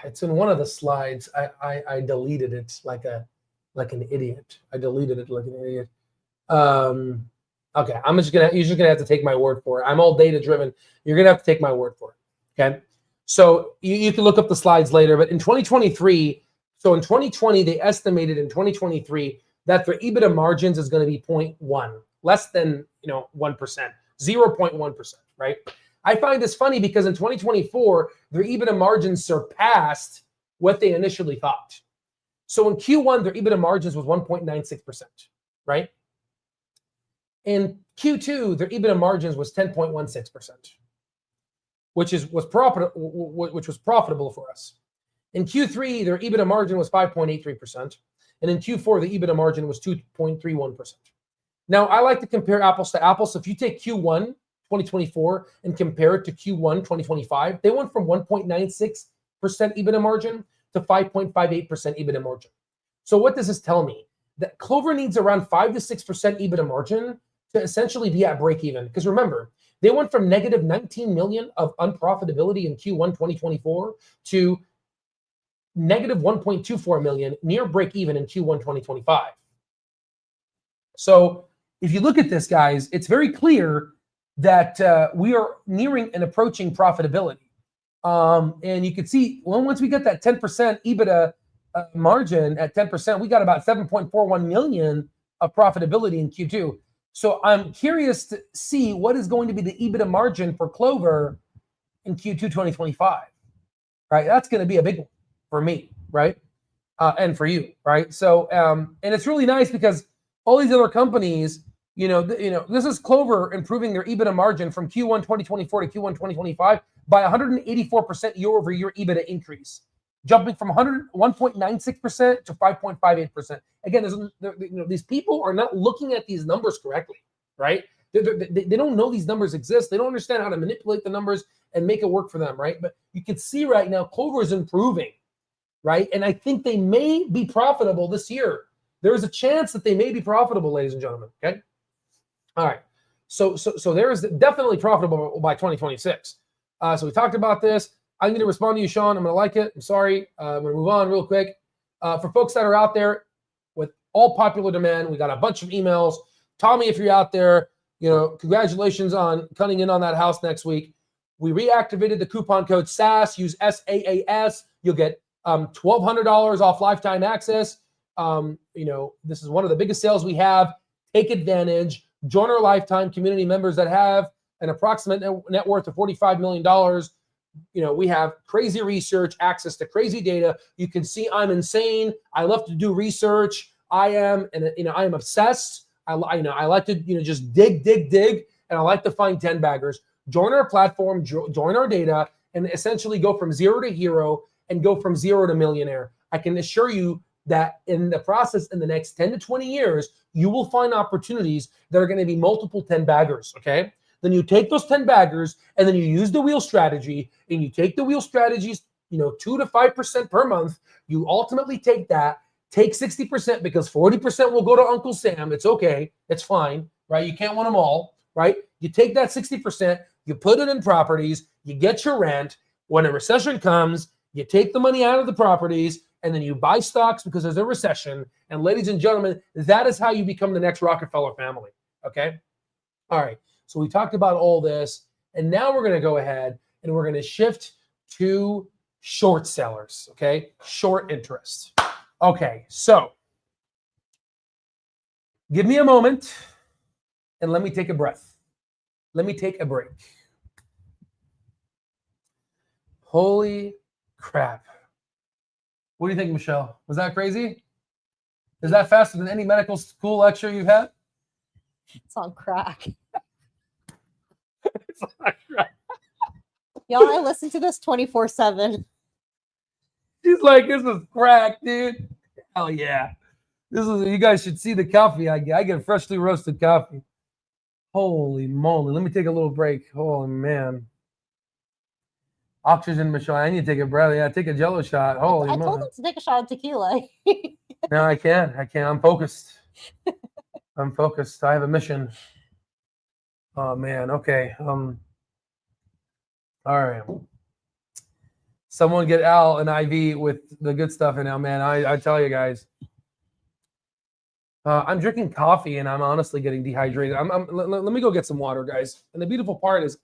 it's in one of the slides. I deleted it like an idiot. I deleted it like an idiot. Okay, you're just gonna have to take my word for it. I'm all data driven. You're gonna have to take my word for it. Okay. So you can look up the slides later, but in 2023, so in 2020, they estimated in 2023 that their EBITDA margins is going to be 0.1, less than 1%, 0.1%, right? I find this funny because in 2024, their EBITDA margins surpassed what they initially thought. So in Q1, their EBITDA margins was 1.96%, right? In Q2, their EBITDA margins was 10.16%, which was profitable for us. In Q3, their EBITDA margin was 5.83%, and in Q4, the EBITDA margin was 2.31%. Now, I like to compare apples to apples. So if you take Q1 2024 and compare it to Q1 2025, they went from 1.96% EBITDA margin to 5.58% EBITDA margin. So what does this tell me? That Clover needs around 5 to 6% EBITDA margin to essentially be at break even. Because remember, they went from negative 19 million of unprofitability in Q1 2024 to negative 1.24 million near break even in Q1 2025. So if you look at this, guys, it's very clear that we are nearing and approaching profitability. And you can see, once we get that 10% EBITDA margin at 10%, we got about 7.41 million of profitability in Q2. So I'm curious to see what is going to be the EBITDA margin for Clover in Q2 2025, right? That's going to be a big one for me, right? And for you, right? So, and it's really nice because all these other companies, this is Clover improving their EBITDA margin from Q1 2024 to Q1 2025 by 184% year over year EBITDA increase, jumping from 1.96% to 5.58%. Again, these people are not looking at these numbers correctly, right? They don't know these numbers exist. They don't understand how to manipulate the numbers and make it work for them, right? But you can see right now, Clover is improving, right? And I think they may be profitable this year. There is a chance that they may be profitable, ladies and gentlemen, okay? All right. So there is definitely profitable by 2026. So we talked about this. I'm going to respond to you, Sean. I'm going to like it. I'm sorry. I'm going to move on real quick. For folks that are out there with all popular demand, we got a bunch of emails. Tommy, if you're out there, congratulations on cutting in on that house next week. We reactivated the coupon code SAS. Use SAAS. You'll get $1,200 off lifetime access. This is one of the biggest sales we have. Take advantage. Join our lifetime community members that have an approximate net worth of $45 million. We have crazy research, access to crazy data. You can see I'm insane. I love to do research. I am obsessed. I like to, just dig, and I like to find 10 baggers. Join our platform, join our data, and essentially go from zero to hero and go from zero to millionaire. I can assure you that in the process, in the next 10 to 20 years, you will find opportunities that are going to be multiple 10 baggers, okay? Then you take those 10 baggers and then you use the wheel strategy, and you take the wheel strategies, 2 to 5% per month. You ultimately take 60% because 40% will go to Uncle Sam. It's okay. It's fine, right? You can't win them all, right? You take that 60%, you put it in properties, you get your rent. When a recession comes, you take the money out of the properties, and then you buy stocks because there's a recession. And ladies and gentlemen, that is how you become the next Rockefeller family, okay? All right, so we talked about all this, and now we're going to go ahead and we're going to shift to short sellers, okay? Short interest. Okay, so give me a moment and let me take a breath. Let me take a break. Holy crap. What do you think, Michelle? Was that crazy? Is that faster than any medical school lecture you've had? It's on crack. It's on crack. Y'all, I listen to this 24/7. She's like, this is crack, dude. Hell yeah. You guys should see the coffee I get. I get freshly roasted coffee. Holy moly. Let me take a little break. Oh, man. Oxygen, Michelle. I need to take a breath. Yeah, take a Jello shot. Holy I moly. told him to take a shot of tequila. No, I can't. I'm focused. I have a mission. Oh, man. Okay. All right. Someone get Al an IV with the good stuff in now, man. I tell you guys. I'm drinking coffee and I'm honestly getting dehydrated. Let me go get some water, guys. And the beautiful part is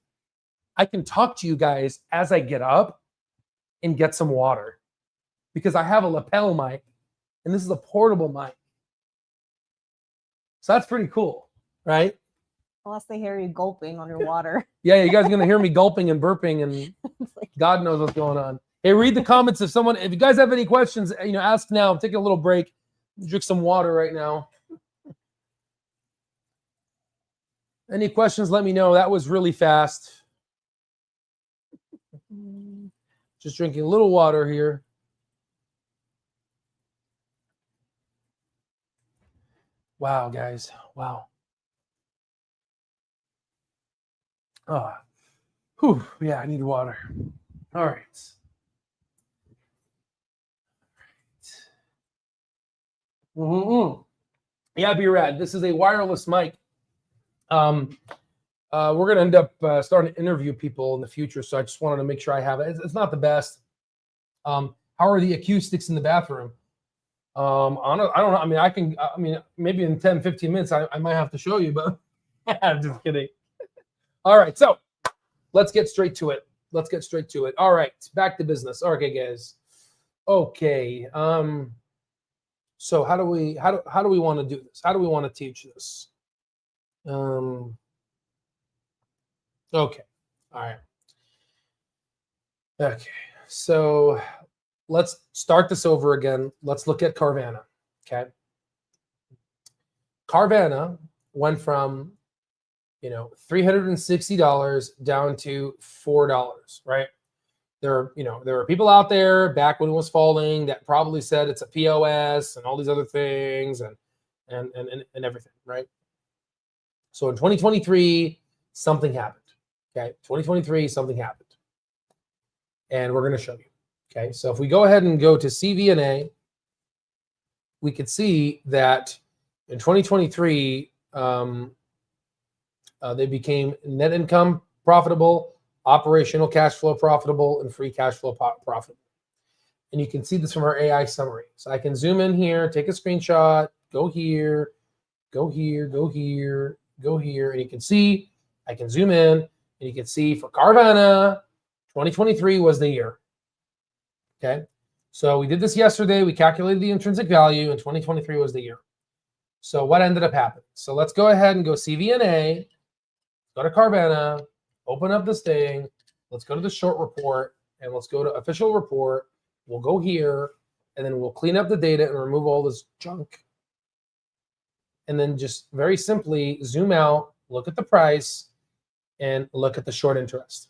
I can talk to you guys as I get up and get some water because I have a lapel mic and this is a portable mic. So that's pretty cool, right? Unless they hear you gulping on your water. Yeah, you guys are going to hear me gulping and burping and God knows what's going on. Hey, read the comments if you guys have any questions, ask now. I'm taking a little break. Drink some water right now. Any questions, let me know. That was really fast. Just drinking a little water here. Wow, guys. Wow. Oh, whew. Yeah, I need water. All right. Yeah, be rad. This is a wireless mic. We're going to end up starting to interview people in the future, so I just wanted to make sure I have it. It's not the best. How are the acoustics in the bathroom? I don't know. I mean, maybe in 10, 15 minutes, I might have to show you, but I'm just kidding. All right, so let's get straight to it. All right, back to business. Okay, guys. Okay. So how do we want to do this? How do we want to teach this? Okay. All right. Okay. So let's start this over again. Let's look at Carvana. Okay. Carvana went from, $360 down to $4, right? There were people out there back when it was falling that probably said it's a POS and all these other things and everything, right? So in 2023, something happened. Okay, 2023, something happened, and we're going to show you. Okay, so if we go ahead and go to CVNA, we could see that in 2023, they became net income profitable, operational cash flow profitable, and free cash flow profitable. And you can see this from our AI summary. So I can zoom in here, take a screenshot, go here, go here, go here, go here, and you can see, I can zoom in, and you can see for Carvana, 2023 was the year. Okay, So we did this yesterday. We calculated the intrinsic value, and 2023 was the year. So what ended up happening? So let's go ahead and go CVNA, go to Carvana, open up this thing. Let's go to the short report, and let's go to official report. We'll go here, and then we'll clean up the data and remove all this junk. And then just very simply zoom out, look at the price, and look at the short interest.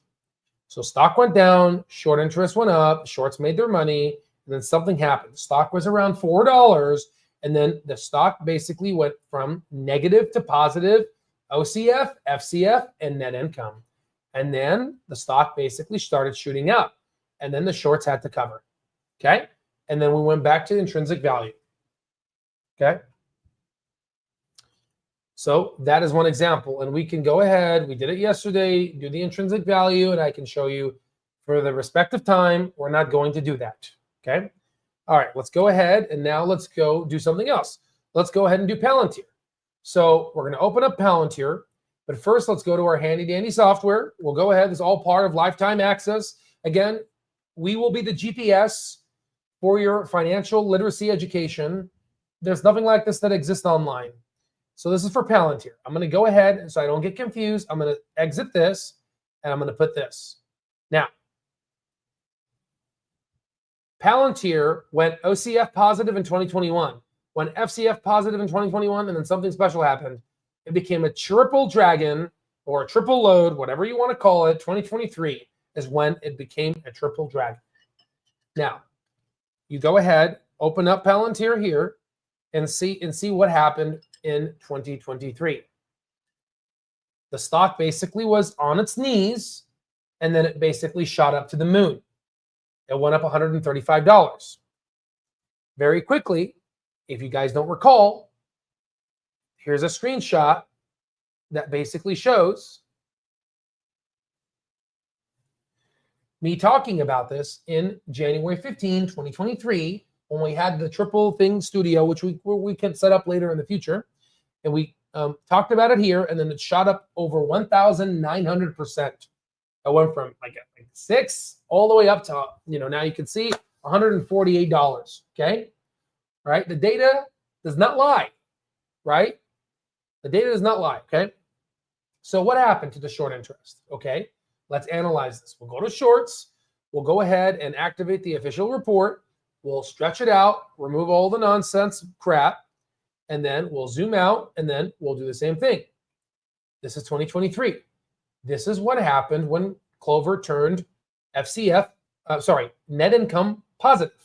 So stock went down, short interest went up, shorts made their money, and then something happened. The stock was around $4, and then the stock basically went from negative to positive OCF, FCF, and net income. And then the stock basically started shooting up, and then the shorts had to cover, okay? And then we went back to the intrinsic value, okay? So that is one example, and we can go ahead. We did it yesterday, do the intrinsic value, and I can show you for the respective time. We're not going to do that, okay? All right, let's go ahead, and now let's go do something else. Let's go ahead and do Palantir. So we're going to open up Palantir, but first let's go to our handy-dandy software. We'll go ahead. It's all part of lifetime access. Again, we will be the GPS for your financial literacy education. There's nothing like this that exists online. So this is for Palantir. I'm going to go ahead, so I don't get confused. I'm going to exit this, and I'm going to put this. Now, Palantir went OCF positive in 2021, went FCF positive in 2021, and then something special happened. It became a triple dragon or a triple load, whatever you want to call it. 2023 is when it became a triple dragon. Now, you go ahead, open up Palantir here, and see what happened in 2023. The stock basically was on its knees, and then it basically shot up to the moon. It went up $135. Very quickly, if you guys don't recall, here's a screenshot that basically shows me talking about this in January 15, 2023, when we had the triple thing studio, which we can set up later in the future. And we talked about it here, and then it shot up over 1,900%. It went from like 6 all the way up to, now you can see $148, okay? Right? The data does not lie, right? The data does not lie, okay? So what happened to the short interest, okay? Let's analyze this. We'll go to shorts. We'll go ahead and activate the official report. We'll stretch it out, remove all the nonsense crap, and then we'll zoom out, and then we'll do the same thing. This is 2023. This is what happened when Clover turned net income positive,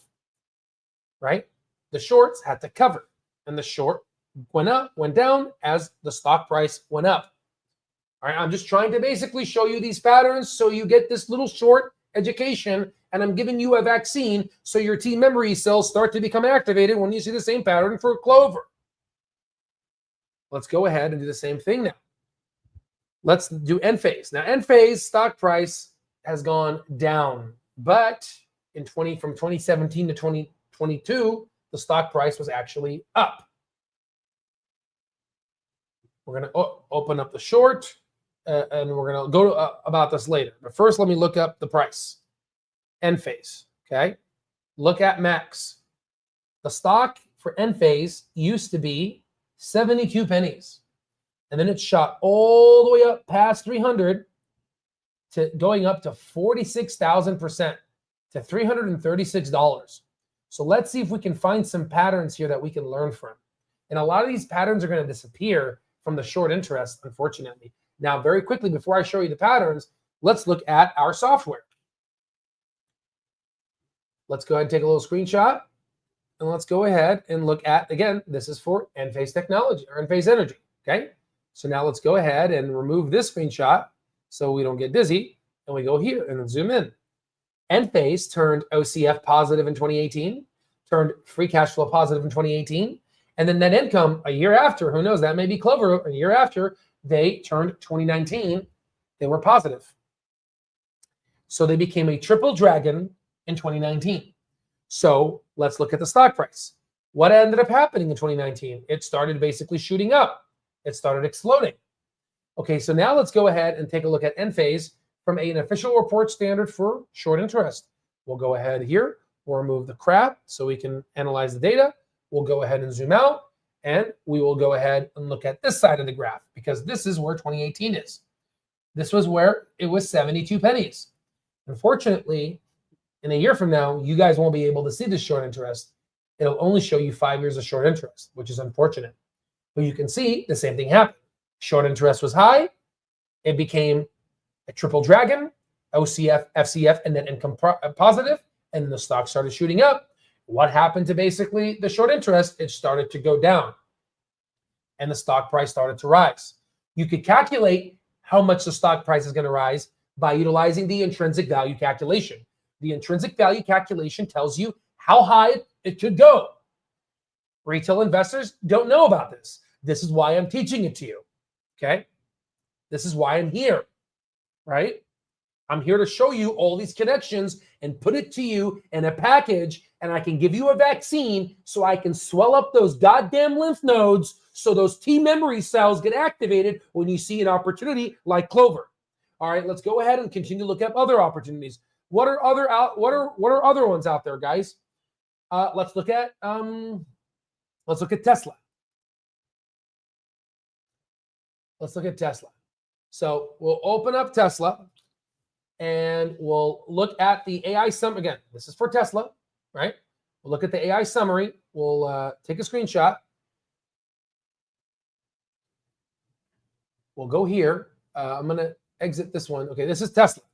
right? The shorts had to cover, and the short went down as the stock price went up. All right, I'm just trying to basically show you these patterns so you get this little short education, and I'm giving you a vaccine so your T memory cells start to become activated when you see the same pattern for Clover. Let's go ahead and do the same thing now. Let's do end phase. Now, end phase stock price has gone down, but from 2017 to 2022, the stock price was actually up. We're going to open up the short, and we're going to go about this later. But first, let me look up the price. End phase, okay? Look at max. The stock for end phase used to be 72 pennies. And then it shot all the way up past 300 to going up to 46,000% to $336. So let's see if we can find some patterns here that we can learn from. And a lot of these patterns are going to disappear from the short interest, unfortunately. Now, very quickly, before I show you the patterns, let's look at our software. Let's go ahead and take a little screenshot. And let's go ahead and look at, again, this is for Enphase Technology or Enphase Energy, okay? So now let's go ahead and remove this screenshot so we don't get dizzy. And we go here and then zoom in. Enphase turned OCF positive in 2018, turned free cash flow positive in 2018, and then net income a year after, who knows, that may be Clover, a year after, they turned 2019, they were positive. So they became a triple dragon in 2019. So let's look at the stock price. What ended up happening in 2019? It started basically shooting up. It started exploding. Okay, so now let's go ahead and take a look at Enphase from an official report standard for short interest. We'll go ahead here. We'll remove the crap so we can analyze the data. We'll go ahead and zoom out, and we will go ahead and look at this side of the graph, because this is where 2018 is. This was where it was 72 pennies. Unfortunately, in a year from now, you guys won't be able to see the short interest. It'll only show you 5 years of short interest, which is unfortunate. But you can see the same thing happened. Short interest was high. It became a triple dragon, OCF, FCF, and then income positive, and the stock started shooting up. What happened to basically the short interest? It started to go down, and the stock price started to rise. You could calculate how much the stock price is going to rise by utilizing the intrinsic value calculation. The intrinsic value calculation tells you how high it could go. Retail investors don't know about this. This is why I'm teaching it to you, okay? This is why I'm here, right? I'm here to show you all these connections and put it to you in a package, and I can give you a vaccine so I can swell up those goddamn lymph nodes so those T memory cells get activated when you see an opportunity like Clover. All right, let's go ahead and continue to look at other opportunities. What are other ones out there, guys? Let's look at Tesla. Let's look at Tesla. So we'll open up Tesla, and we'll look at the AI sum again. This is for Tesla, right? We'll look at the AI summary. We'll take a screenshot. We'll go here. I'm going to exit this one. Okay, this is Tesla.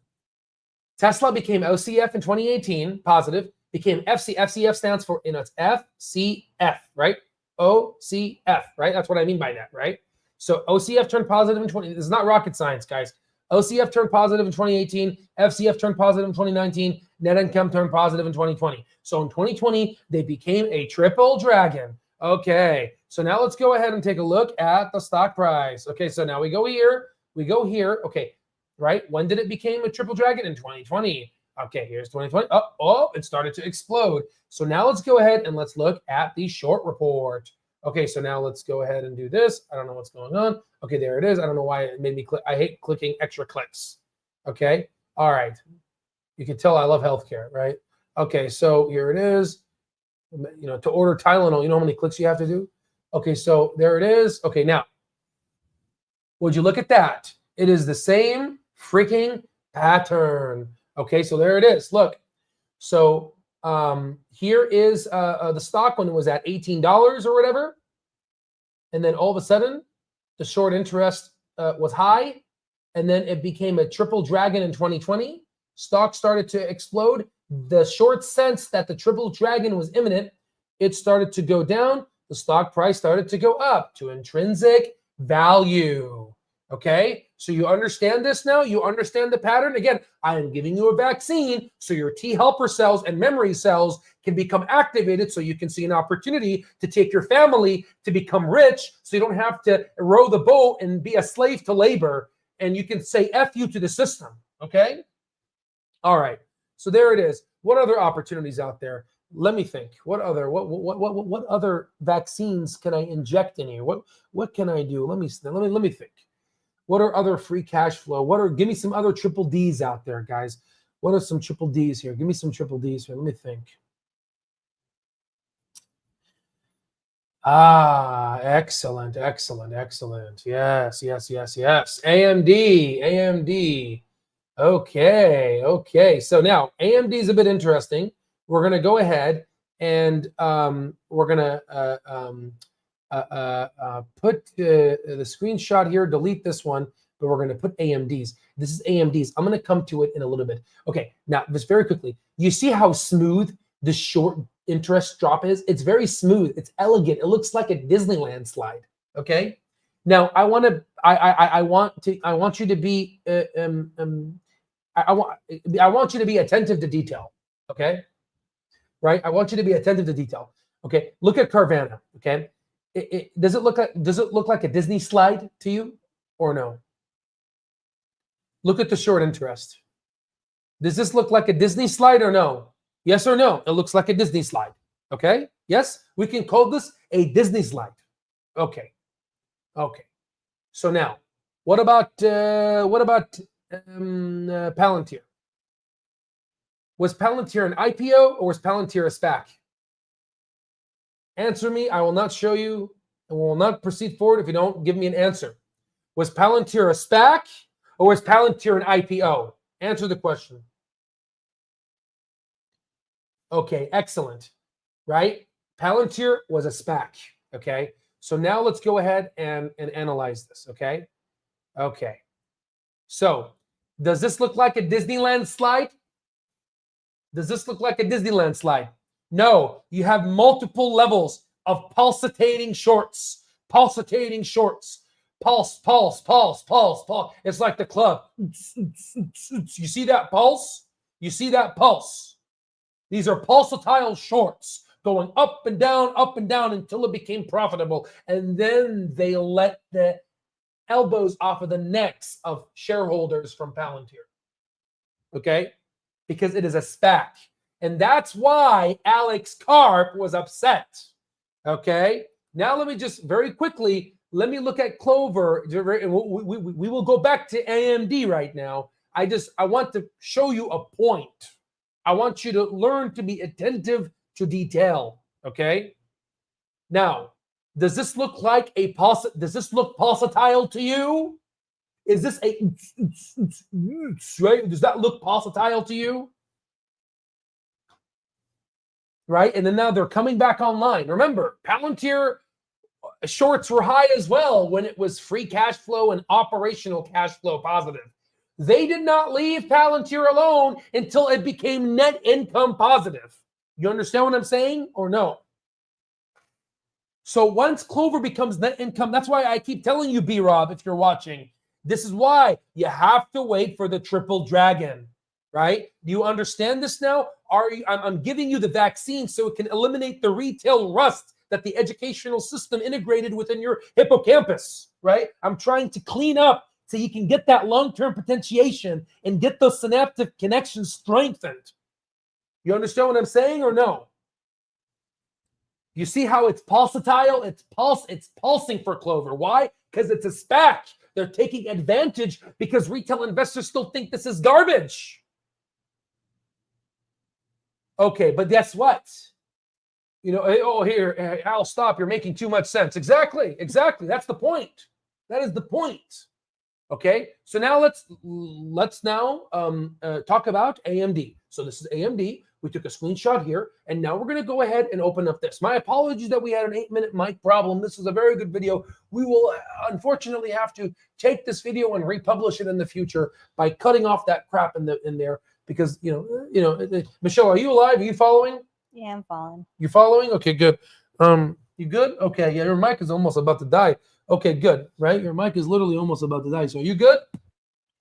Tesla became OCF in 2018, positive, became FC. FCF stands for, it's FCF, right? OCF, right? That's what I mean by that, right? So OCF turned positive in 20. This is not rocket science, guys. OCF turned positive in 2018. FCF turned positive in 2019. Net income turned positive in 2020. So in 2020, they became a triple dragon. Okay, so now let's go ahead and take a look at the stock price. Okay, so now we go here. Okay, right? When did it become a triple dragon? In 2020. Okay, here's 2020. Oh, it started to explode. So now let's go ahead and let's look at the short report. Okay, so now let's go ahead and do this. I don't know what's going on. Okay, there it is. I don't know why it made me click. I hate clicking extra clicks. Okay, all right. You can tell I love healthcare, right? Okay, so here it is. To order Tylenol, you know how many clicks you have to do? Okay, so there it is. Okay, now, would you look at that? It is the same freaking pattern. Okay, so there it is. Look, so here is the stock when it was at $18 or whatever. And then all of a sudden, the short interest was high. And then it became a triple dragon in 2020. Stock started to explode. The short sense that the triple dragon was imminent, it started to go down. The stock price started to go up to intrinsic value. Okay, so you understand this now? You understand the pattern? Again, I am giving you a vaccine so your T helper cells and memory cells can become activated so you can see an opportunity to take your family to become rich so you don't have to row the boat and be a slave to labor, and you can say F you to the system, okay? All right, so there it is. What other opportunities out there? Let me think. What other vaccines can I inject in you? What can I do? Let me think. What are other free cash flow? Give me some other triple D's out there, guys. What are some triple D's here? Give me some triple D's here. Let me think. Excellent. Yes. AMD. Okay. So now AMD is a bit interesting. We're going to go ahead and we're going to put the screenshot here, delete this one, but we're going to put AMDs. This is AMDs. I'm going to come to it in a little bit. Okay, now just very quickly, you see how smooth the short interest drop is? It's very smooth. It's elegant. It looks like a Disneyland slide. Okay. Now I want you to be attentive to detail. Okay. Right. I want you to be attentive to detail. Okay. Look at Carvana. Okay. Does it look like a Disney slide to you or no? Look at the short interest. Does this look like a Disney slide or no? Yes or no? It looks like a Disney slide. Okay. Yes, we can call this a Disney slide. Okay. So now, what about Palantir? Was Palantir an IPO or was Palantir a SPAC? Answer me. I will not show you and will not proceed forward if you don't give me an answer. Was Palantir a SPAC or was Palantir an IPO? Answer the question. Okay, excellent. Right? Palantir was a SPAC. Okay. So now let's go ahead and analyze this. Okay. Okay. So does this look like a Disneyland slide? Does this look like a Disneyland slide? No, you have multiple levels of pulsating shorts. Pulsating shorts. Pulse, pulse, pulse, pulse, pulse. It's like the club. You see that pulse? You see that pulse? These are pulsatile shorts going up and down until it became profitable. And then they let the elbows off of the necks of shareholders from Palantir. Okay? Because it is a SPAC. And that's why Alex Karp was upset. Okay? Now let me just very quickly, let me look at Clover. And we will go back to AMD right now. I want to show you a point. I want you to learn to be attentive to detail. Okay? Now, does this look like a does this look pulsatile to you? Is this a right? Does that look pulsatile to you? Right? And then now they're coming back online. Remember, Palantir shorts were high as well when it was free cash flow and operational cash flow positive. They did not leave Palantir alone until it became net income positive. You understand what I'm saying or no? So once Clover becomes net income, that's why I keep telling you, B-Rob, if you're watching, this is why you have to wait for the triple dragon, right? Do you understand this now? I'm giving you the vaccine so it can eliminate the retail rust that the educational system integrated within your hippocampus, right? I'm trying to clean up so you can get that long-term potentiation and get those synaptic connections strengthened. You understand what I'm saying or no? You see how it's pulsatile? It's pulsing for Clover. Why? Because it's a SPAC. They're taking advantage because retail investors still think this is garbage. Okay, but guess what? You know, oh, here, Al, stop. You're making too much sense. Exactly. That's the point. That is the point. Okay, so now let's now talk about AMD. So this is AMD. We took a screenshot here, and now we're going to go ahead and open up this. My apologies that we had an 8-minute mic problem. This is a very good video. We will unfortunately have to take this video and republish it in the future by cutting off that crap in there because you know. Michelle, are you alive? Are you following? Yeah, I'm following. You following? Okay, good. You good? Okay, yeah, your mic is almost about to die. Okay, good, right? Your mic is literally almost about to die. So are you good?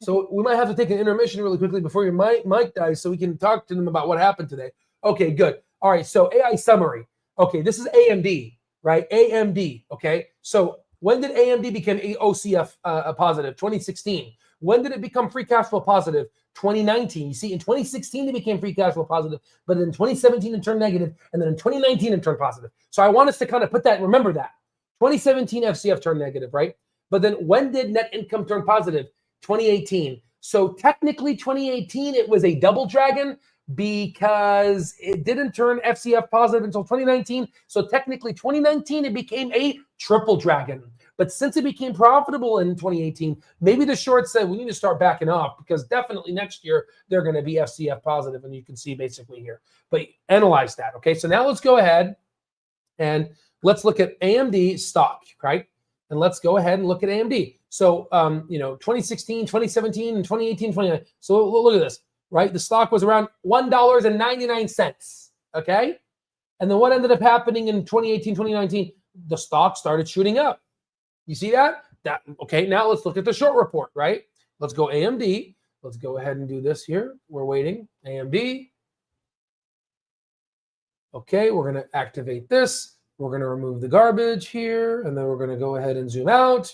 So we might have to take an intermission really quickly before your mic dies so we can talk to them about what happened today. Okay, good. All right, so AI summary. Okay, this is AMD, right? AMD, okay? So when did AMD become OCF positive? 2016. When did it become free cash flow positive? 2019. You see, in 2016, it became free cash flow positive, but in 2017, it turned negative, and then in 2019, it turned positive. So I want us to kind of put that, remember that. 2017 FCF turned negative, right? But then when did net income turn positive? 2018. So technically 2018, it was a double dragon because it didn't turn FCF positive until 2019. So technically 2019, it became a triple dragon. But since it became profitable in 2018, maybe the short said we need to start backing off because definitely next year they're going to be FCF positive, and you can see basically here. But analyze that, okay? So now let's go ahead and let's look at AMD stock, right? And let's go ahead and look at AMD. So, 2016, 2017, and 2018, 2019. So look at this, right? The stock was around $1.99, okay? And then what ended up happening in 2018, 2019? The stock started shooting up. You see that? Okay, now let's look at the short report, right? Let's go AMD. Let's go ahead and do this here. We're waiting. AMD. Okay, we're going to activate this. We're going to remove the garbage here, and then we're going to go ahead and zoom out.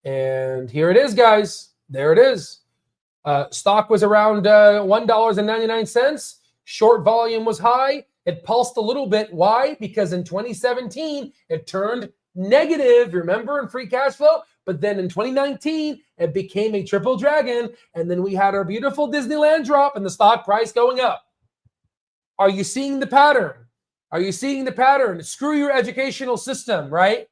And here it is, guys. There it is. Stock was around $1.99. Short volume was high. It pulsed a little bit. Why? Because in 2017, it turned negative. Remember, in free cash flow, But then in 2019, it became a triple dragon. And then we had our beautiful Disneyland drop and the stock price going up. Are you seeing the pattern? Are you seeing the pattern? Screw your educational system, right?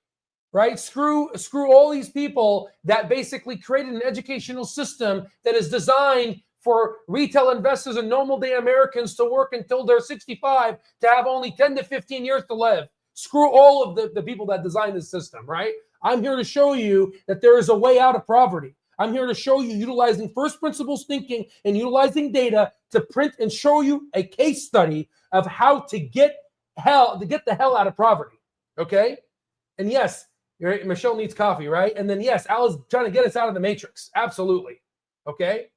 Right? Screw all these people that basically created an educational system that is designed for retail investors and normal day Americans to work until they're 65 to have only 10 to 15 years to live. Screw all of the people that designed this system, right? I'm here to show you that there is a way out of poverty. I'm here to show you utilizing first principles thinking and utilizing data to print and show you a case study of how to get the hell out of poverty. Okay? And yes, Michelle needs coffee, right? And then yes, Al is trying to get us out of the matrix. Absolutely. Okay?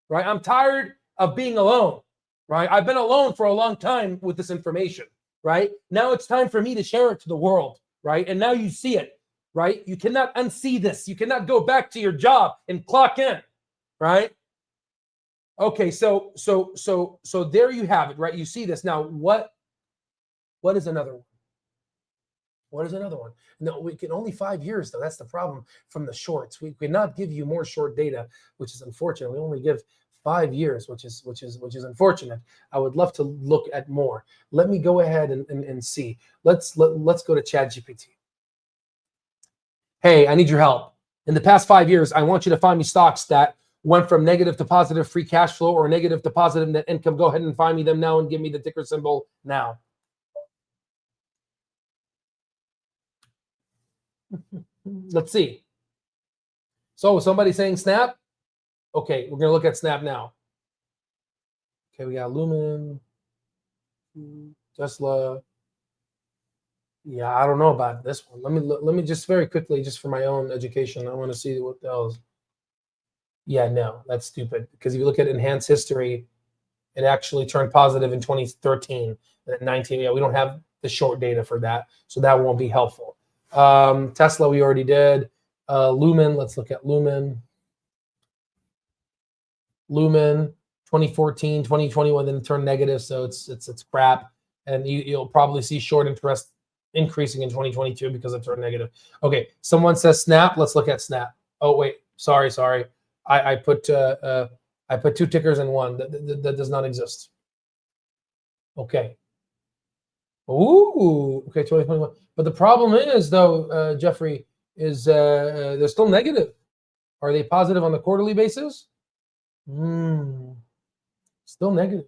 Right? I'm tired of being alone, right? I've been alone for a long time with this information, right? Now it's time for me to share it to the world, right? And now you see it, right? You cannot unsee this. You cannot go back to your job and clock in, right? Okay, so there you have it, right? You see this. Now, what is another one? What is another one? No, we can only 5 years, though. That's the problem from the shorts. We cannot give you more short data, which is unfortunate. We only give 5 years, which is unfortunate. I would love to look at more. Let me go ahead and see. Let's go to ChatGPT. Hey, I need your help. In the past 5 years, I want you to find me stocks that went from negative to positive free cash flow or negative to positive net income. Go ahead and find me them now and give me the ticker symbol now. Let's see. So somebody saying Snap? Okay, we're going to look at Snap now. Okay, we got Lumen, Tesla. Yeah, I don't know about this one. Let me just very quickly, just for my own education, I want to see what the hell is. Yeah, no, that's stupid. Because if you look at enhanced history, it actually turned positive in 2013 and 19. Yeah, we don't have the short data for that, so that won't be helpful. Tesla, we already did. Lumen, let's look at Lumen. Lumen, 2014, 2021, then it turned negative, so it's crap. And you'll probably see short interest increasing in 2022 because it turned negative. Okay, someone says Snap. Let's look at Snap. Oh wait, sorry. I put two tickers in one. That does not exist. Okay. Ooh, okay, 2021. But the problem is, though, Jeffrey, is they're still negative. Are they positive on the quarterly basis? Still negative.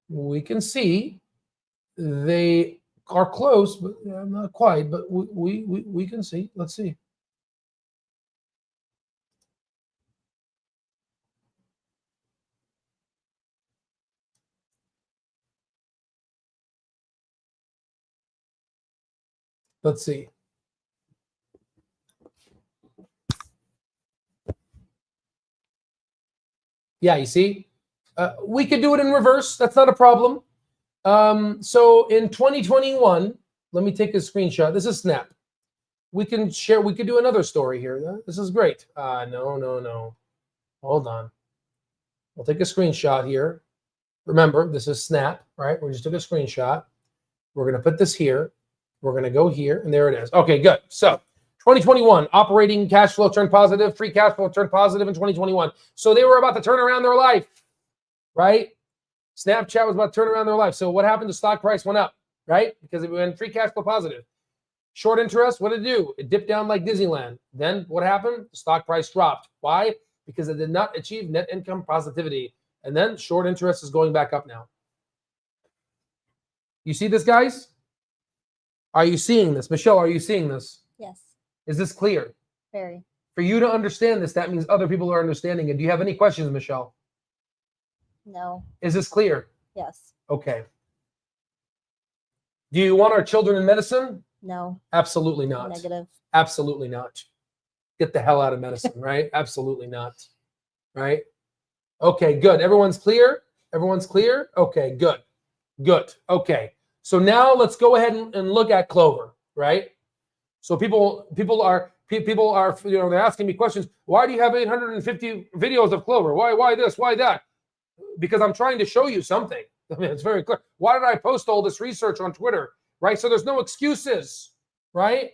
We can see they are close, but not quite. But we can see. Let's see. Let's see. Yeah, you see, we could do it in reverse. That's not a problem. So in 2021, let me take a screenshot. This is Snap. We can share. We could do another story here. This is great. No. Hold on. We'll take a screenshot here. Remember, this is Snap, right? We just took a screenshot. We're going to put this here. We're going to go here, and there it is. Okay, good. So 2021, operating cash flow turned positive, free cash flow turned positive in 2021. So they were about to turn around their life, right? Snapchat was about to turn around their life. So what happened? The stock price went up, right? Because it went free cash flow positive. Short interest, what did it do? It dipped down like Disneyland. Then what happened? The stock price dropped. Why? Because it did not achieve net income positivity. And then short interest is going back up now. You see this, guys? Are you seeing this? Michelle, are you seeing this? Yes. Is this clear? Very. For you to understand this, that means other people are understanding it. Do you have any questions, Michelle? No. Is this clear? Yes. Okay. Do you want our children in medicine? No. Absolutely not. Negative. Absolutely not. Get the hell out of medicine, right? Absolutely not. Right? Okay, good. Everyone's clear? Everyone's clear? Okay, good. Good. Okay. So now let's go ahead and look at Clover, right? So people are they're asking me questions. Why do you have 850 videos of Clover? Why this? Why that? Because I'm trying to show you something. I mean, it's very clear. Why did I post all this research on Twitter? Right? So there's no excuses, right?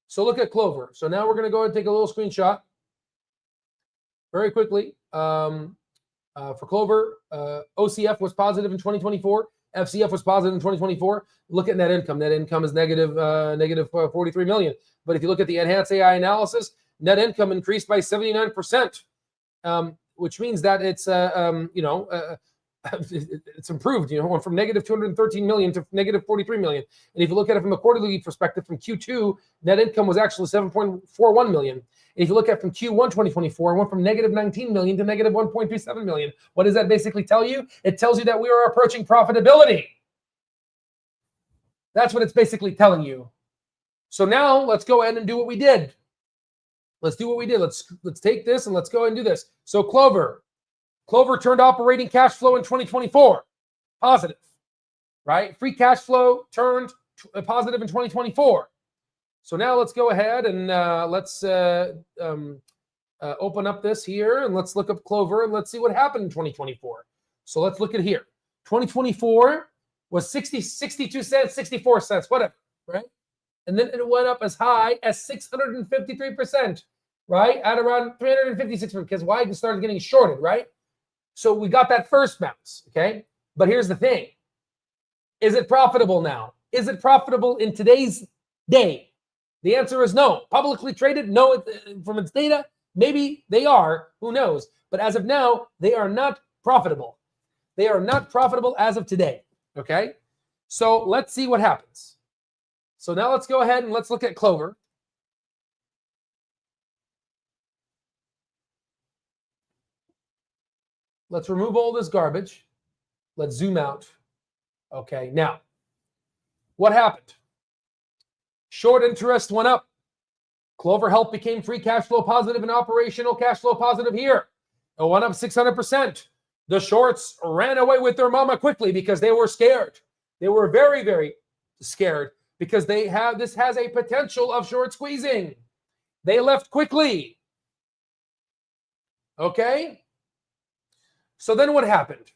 So look at Clover. So now we're going to go ahead and take a little screenshot very quickly. For Clover, OCF was positive in 2024. FCF was positive in 2024. Look at net income. Net income is negative 43 million. But if you look at the enhanced AI analysis, net income increased by 79%, which means that it's it's improved. Went from negative 213 million to negative 43 million. And if you look at it from a quarterly perspective, from Q2, net income was actually 7.41 million. And if you look at from Q1 2024, it went from negative 19 million to negative 1.27 million. What does that basically tell you? It tells you that we are approaching profitability. That's what it's basically telling you. So now let's go ahead and do what we did. Let's do what we did. Let's take this and let's go ahead and do this. So Clover turned operating cash flow in 2024 positive, right? Free cash flow turned positive in 2024. So now let's go ahead and let's open up this here and let's look up Clover and let's see what happened in 2024. So let's look at here. 2024 was 62 cents, 64 cents, whatever, right? And then it went up as high as 653%, right? At around 356%, because why? It started getting shorted, right? So we got that first bounce, okay? But here's the thing. Is it profitable now? Is it profitable in today's day? The answer is no. Publicly traded, no. From its data, maybe they are. Who knows? But as of now, they are not profitable. They are not profitable as of today, okay? So let's see what happens. So now let's go ahead and let's look at Clover. Let's remove all this garbage. Let's zoom out. Okay, now, what happened? Short interest went up. Clover Health became free cash flow positive and operational cash flow positive here. It went up 600%. The shorts ran away with their mama quickly because they were scared. They were very, very scared because this has a potential of short squeezing. They left quickly. Okay? So then what happened?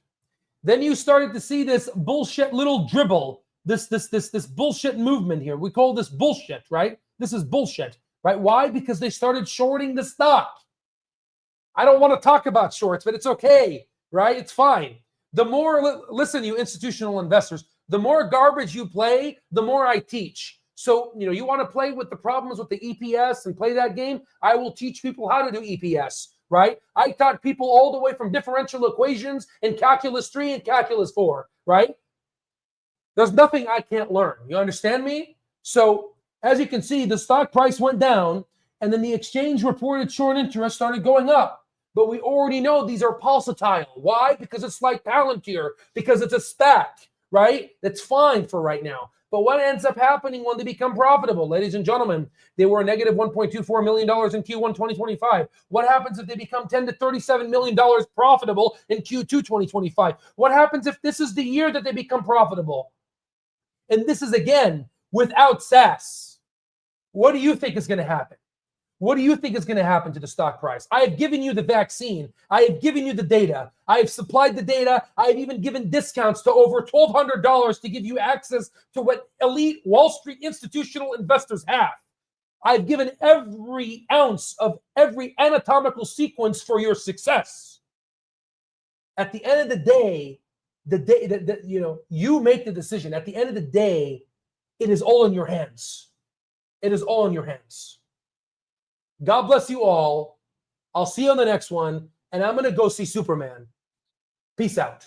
Then you started to see this bullshit little dribble, this bullshit movement here. We call this bullshit, right? This is bullshit, right? Why? Because they started shorting the stock. I don't want to talk about shorts, but it's okay, right? It's fine. The more, listen, you institutional investors, the more garbage you play, the more I teach. So, you want to play with the problems with the EPS and play that game? I will teach people how to do EPS. Right? I taught people all the way from differential equations in Calculus 3 and Calculus 4, right? There's nothing I can't learn. You understand me? So as you can see, the stock price went down and then the exchange reported short interest started going up. But we already know these are pulsatile. Why? Because it's like Palantir, because it's a SPAC, right? That's fine for right now. But what ends up happening when they become profitable? Ladies and gentlemen, they were a negative $1.24 million in Q1 2025. What happens if they become $10 to $37 million profitable in Q2 2025? What happens if this is the year that they become profitable? And this is, again, without SaaS. What do you think is going to happen? What do you think is going to happen to the stock price? I have given you the vaccine. I have given you the data. I have supplied the data. I have even given discounts to over $1,200 to give you access to what elite Wall Street institutional investors have. I've given every ounce of every anatomical sequence for your success. At the end of the day, you make the decision. At the end of the day, it is all in your hands. It is all in your hands. God bless you all. I'll see you on the next one. And I'm going to go see Superman. Peace out.